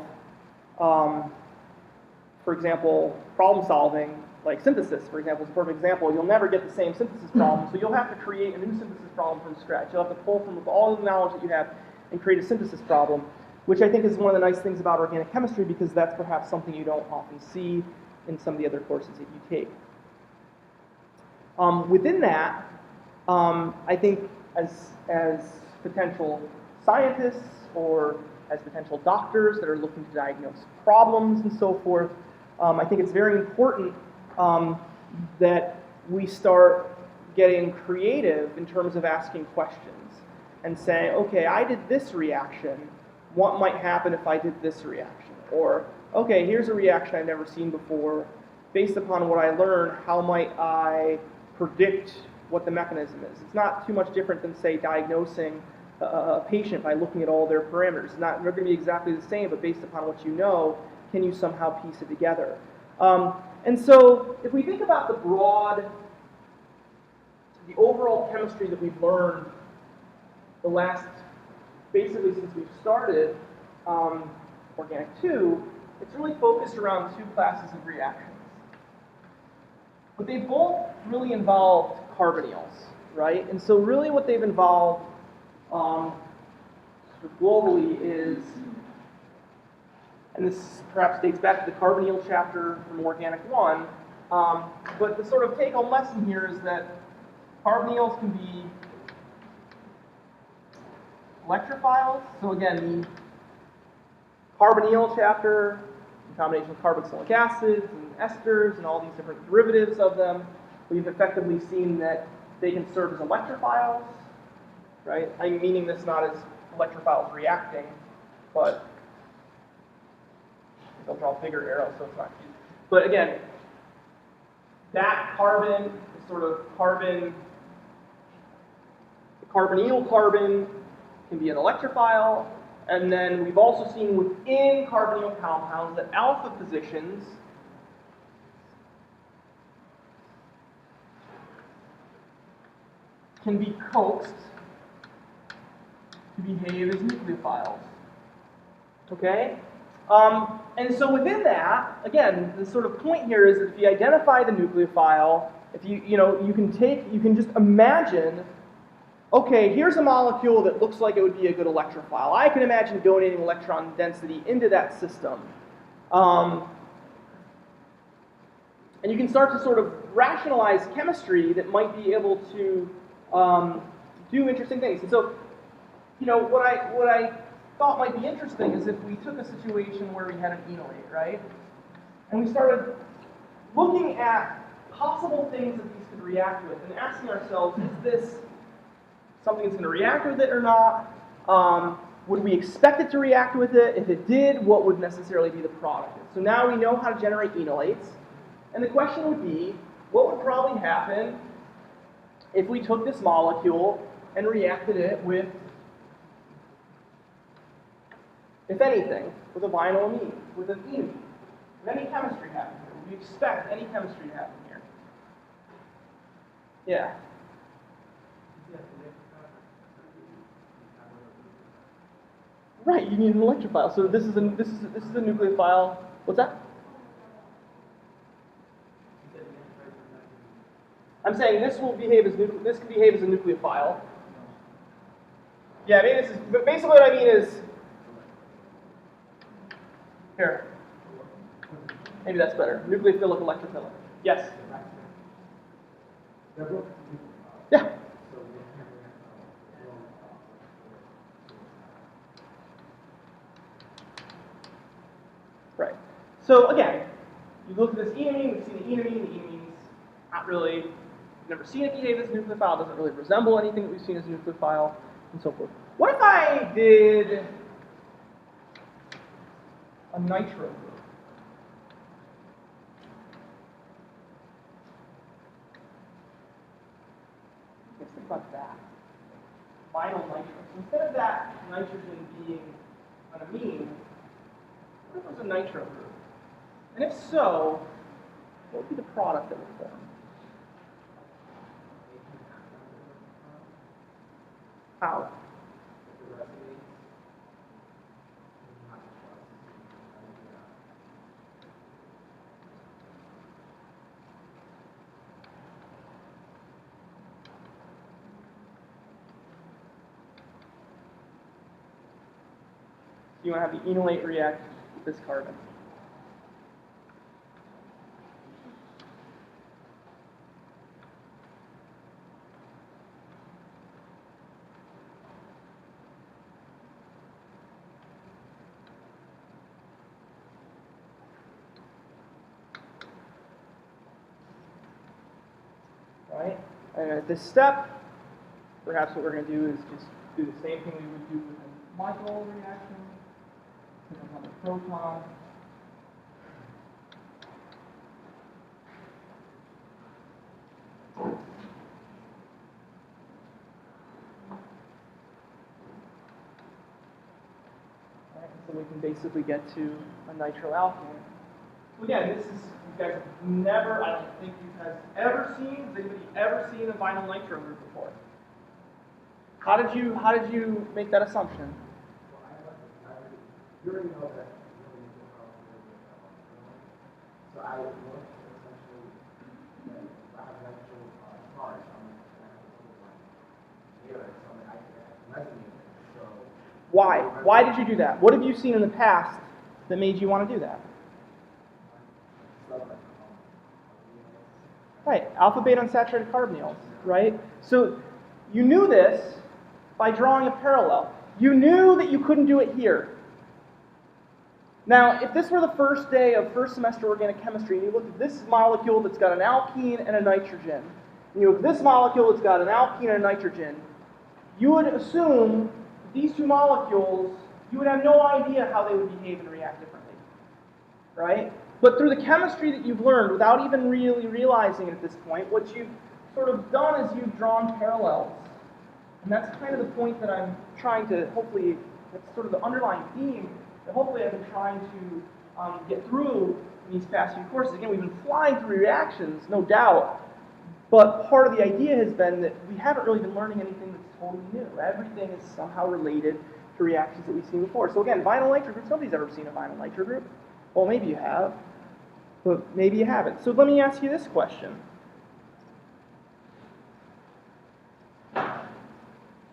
for example, problem solving, like synthesis, for example, is a perfect example. You'll never get the same synthesis problem, so you'll have to create a new synthesis problem from scratch. You'll have to pull from all the knowledge that you have and create a synthesis problem, which I think is one of the nice things about organic chemistry because that's perhaps something you don't often see in some of the other courses that you take. Within that, I think as potential scientists or as potential doctors that are looking to diagnose problems and so forth, I think it's very important that we start getting creative in terms of asking questions and saying, okay, I did this reaction. What might happen if I did this reaction? Or okay, here's a reaction I've never seen before. Based upon what I learn, how might I predict what the mechanism is? It's not too much different than, say, diagnosing a patient by looking at all their parameters. They're going to be exactly the same, but based upon what you know, can you somehow piece it together? And so if we think about the overall chemistry that we've learned the last, basically since we've started Organic II, it's really focused around two classes of reactions. But they both really involved carbonyls, right? And so really what they've involved sort of globally is, and this perhaps dates back to the carbonyl chapter from Organic I, but the sort of take-home lesson here is that carbonyls can be electrophiles. So again, the carbonyl chapter, in combination with carboxylic acids and esters and all these different derivatives of them, we've effectively seen that they can serve as electrophiles, right? I'm meaning this not as electrophiles reacting, but I'll draw a bigger arrow so it's not huge. But again, that carbon is sort of carbon, the carbonyl carbon can be an electrophile, and then we've also seen within carbonyl compounds that alpha positions can be coaxed to behave as nucleophiles. Okay? And so within that, again, the sort of point here is that if you identify the nucleophile, if you can just imagine, okay, here's a molecule that looks like it would be a good electrophile. I can imagine donating electron density into that system. And you can start to sort of rationalize chemistry that might be able to do interesting things. And so, what I thought might be interesting is if we took a situation where we had an enolate, right? And we started looking at possible things that these could react with and asking ourselves, is this something that's going to react with it or not? Would we expect it to react with it? If it did, what would necessarily be the product? So now we know how to generate enolates. And the question would be, what would probably happen if we took this molecule and reacted it with, if anything, with a vinylamine, with an enamine? Would any chemistry happen here? Would we expect any chemistry to happen here? Yeah. Right, you need an electrophile. So this is a nucleophile. What's that? I'm saying this will behave as this can behave as a nucleophile. Yeah, maybe this is. But basically, what I mean is here. Maybe that's better. Nucleophilic, electrophilic. Yes. Yeah. Right. So again, you look at this enamine, we see the enamine's not really, never seen it behave as a nucleophile, doesn't really resemble anything that we've seen as a nucleophile, and so forth. What if I did a nitro group? Let's think about that. Vinyl nitro. So instead of that nitrogen being an amine, what if it was a nitro group? And if so, what would be the product that would form? How? You want to have the enolate react with this carbon. Right? And at this step, perhaps what we're going to do is just do the same thing we would do with a Michael reaction. Put another proton, So we can basically get to a nitroalkane. So again, this is, you guys have never, I don't think you guys ever seen, has anybody ever seen a vinyl nitro group before? How did you make that assumption? You already know that so I would look essentially if I have an actual charge on the so that I can resonate it. So Why? Why did you do that? What have you seen in the past that made you want to do that? Right, alpha beta unsaturated carbonyls, right? So you knew this by drawing a parallel. You knew that you couldn't do it here. Now, if this were the first day of first semester organic chemistry, and you looked at this molecule that's got an alkene and a nitrogen, and you look at this molecule that's got an alkene and a nitrogen, you would assume that these two molecules, you would have no idea how they would behave and react differently, right? But through the chemistry that you've learned, without even really realizing it at this point, what you've sort of done is you've drawn parallels. And that's kind of the point that I'm trying to, hopefully, that's sort of the underlying theme that hopefully I've been trying to get through in these past few courses. Again, we've been flying through reactions, no doubt, but part of the idea has been that we haven't really been learning anything that's totally new. Everything is somehow related to reactions that we've seen before. So again, vinyl nitro groups, nobody's ever seen a vinyl nitro group. Well, maybe you have, but maybe you haven't. So let me ask you this question.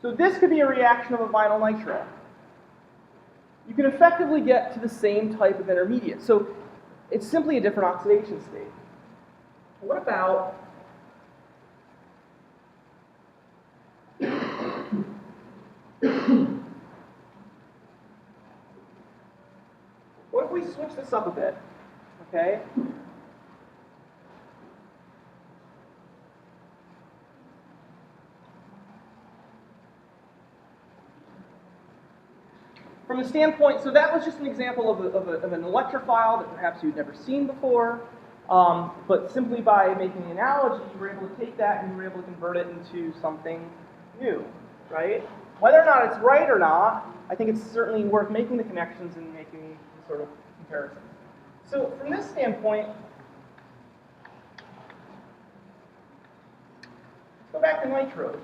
So this could be a reaction of a vinyl nitro. You can effectively get to the same type of intermediate. So it's simply a different oxidation state. What about what if we switch this up a bit? Okay? From the standpoint, so that was just an example of an electrophile that perhaps you'd never seen before, but simply by making the analogy, you were able to take that and you were able to convert it into something new, right? Whether or not it's right or not, I think it's certainly worth making the connections and making the sort of comparisons. So from this standpoint, let's go back to nitros.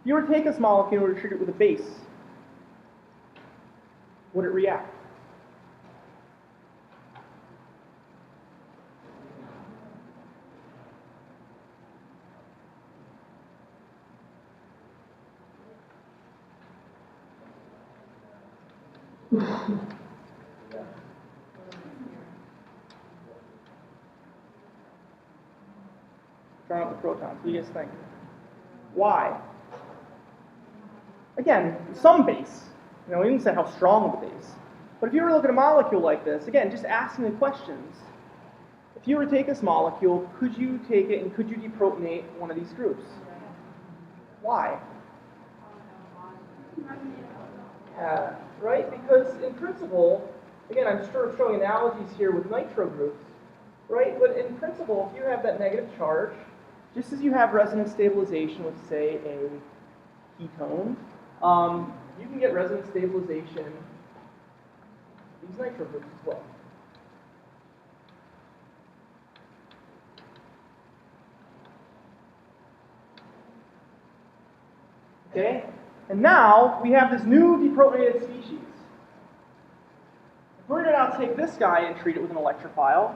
If you were to take this molecule and treat it with a base, would it react? Turn out the protons. What do you guys think? Why? Again, some base. We didn't say how strong of a base. But if you were to look at a molecule like this, again, just asking the questions. If you were to take this molecule, could you take it and could you deprotonate one of these groups? Why? Yeah, right? Because in principle, again, I'm sort of showing analogies here with nitro groups, right? But in principle, if you have that negative charge, just as you have resonance stabilization with, say, a ketone, you can get resonance stabilization in these nitro groups as well. Okay? And now we have this new deprotonated species. If we're going to now take this guy and treat it with an electrophile,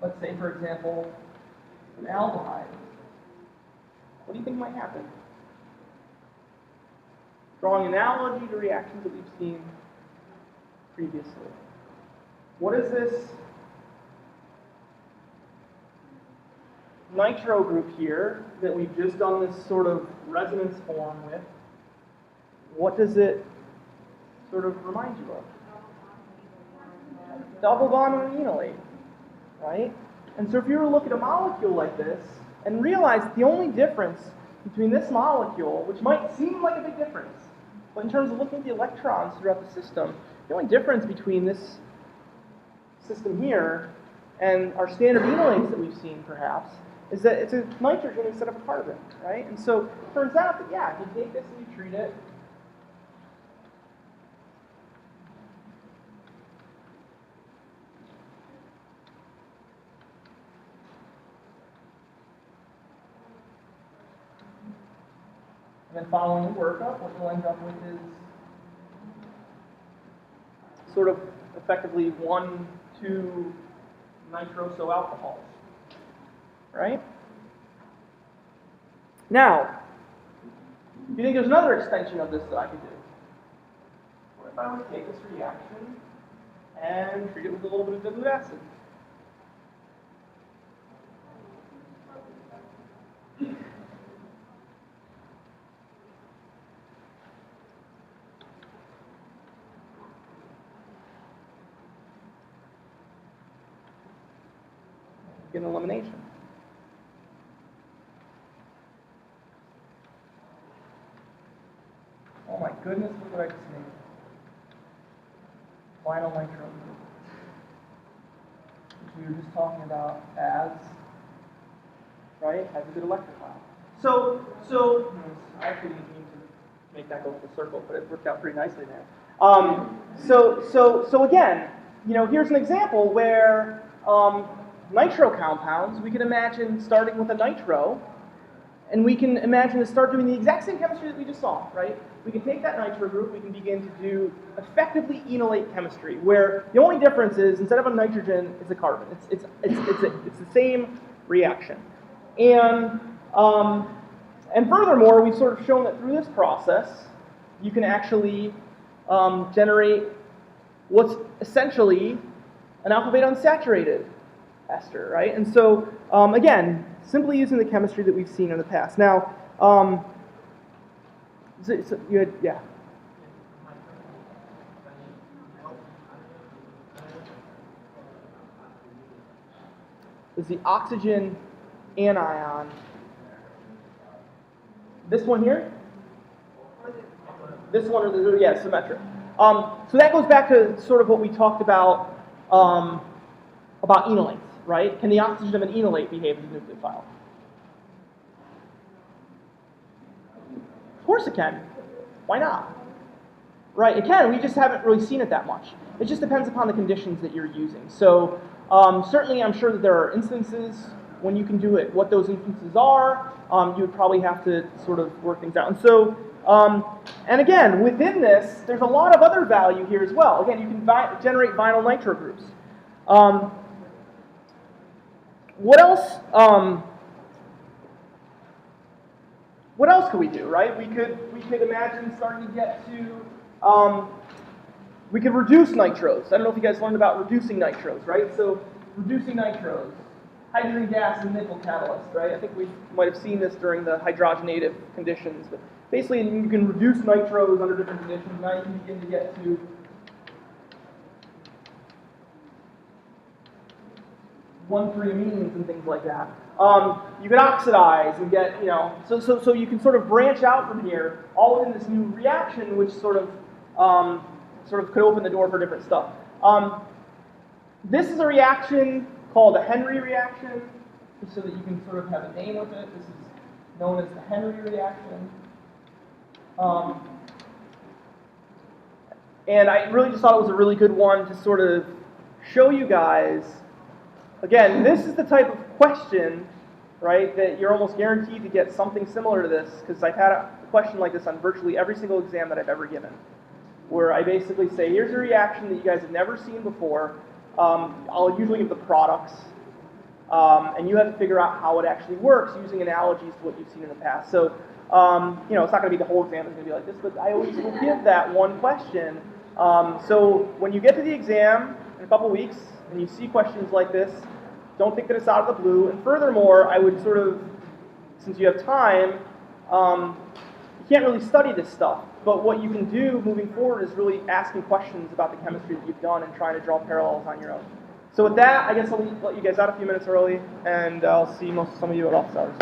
let's say, for example, an aldehyde, what do you think might happen? Drawing an analogy to reactions that we've seen previously. What is this nitro group here that we've just done this sort of resonance form with? What does it sort of remind you of? Double bond on an enolate, right? And so if you were to look at a molecule like this and realize the only difference between this molecule, which might seem like a big difference, but in terms of looking at the electrons throughout the system, the only difference between this system here And our standard enolates that we've seen, perhaps, is that it's a nitrogen instead of a carbon, right? And so it turns out that, yeah, if you take this and you treat it, and then following the workup, what you'll end up with is sort of effectively 1, 2 nitroso alcohols, right? Now, do you think there's another extension of this that I could do? What if I were to take this reaction and treat it with a little bit of dilute acid? Get an elimination. Oh my goodness, look what I just made. Vinyl nitro, which we were just talking about as, right, as a good electrophile. So I actually didn't mean to make that go full circle, but it worked out pretty nicely there. So again, here's an example where nitro compounds, we can imagine starting with a nitro, and we can imagine to start doing the exact same chemistry that we just saw, right? We can take that nitro group, we can begin to do effectively enolate chemistry, where the only difference is instead of a nitrogen, it's a carbon. It's the same reaction. And furthermore, we've sort of shown that through this process, you can actually generate what's essentially an alpha beta unsaturated ester, right? And so, again, simply using the chemistry that we've seen in the past. Now, you had, yeah. Is the oxygen anion this one here? This one, or yeah, symmetric. So that goes back to sort of what we talked about enolates, right? Can the oxygen of an enolate behave as a nucleophile? Of course it can. Why not? Right, it can. We just haven't really seen it that much. It just depends upon the conditions that you're using. So certainly I'm sure that there are instances when you can do it. What those instances are, you would probably have to sort of work things out. And so, and again, within this, there's a lot of other value here as well. Again, you can generate vinyl nitro groups. What else? What else could we do, right? We could imagine starting to get to, we could reduce nitros. I don't know if you guys learned about reducing nitros, right? So reducing nitros, hydrogen gas and nickel catalyst, right? I think we might have seen this during the hydrogenative conditions, but basically you can reduce nitros under different conditions. Now you can begin to get to 1,3-amines and things like that. You can oxidize and get, so you can sort of branch out from here, all within this new reaction, which sort of could open the door for different stuff. This is a reaction called a Henry reaction, just so that you can sort of have a name with it. This is known as the Henry reaction. And I really just thought it was a really good one to sort of show you guys. Again, this is the type of question, right, that you're almost guaranteed to get something similar to this, because I've had a question like this on virtually every single exam that I've ever given, where I basically say, here's a reaction that you guys have never seen before. I'll usually give the products, and you have to figure out how it actually works using analogies to what you've seen in the past. So, it's not going to be the whole exam, it's going to be like this, but I always will give that one question. So when you get to the exam in a couple weeks, and you see questions like this, don't think that it's out of the blue. And furthermore, I would sort of, since you have time, you can't really study this stuff. But what you can do moving forward is really asking questions about the chemistry that you've done and trying to draw parallels on your own. So with that, I guess I'll let you guys out a few minutes early, and I'll see some of you at office hours.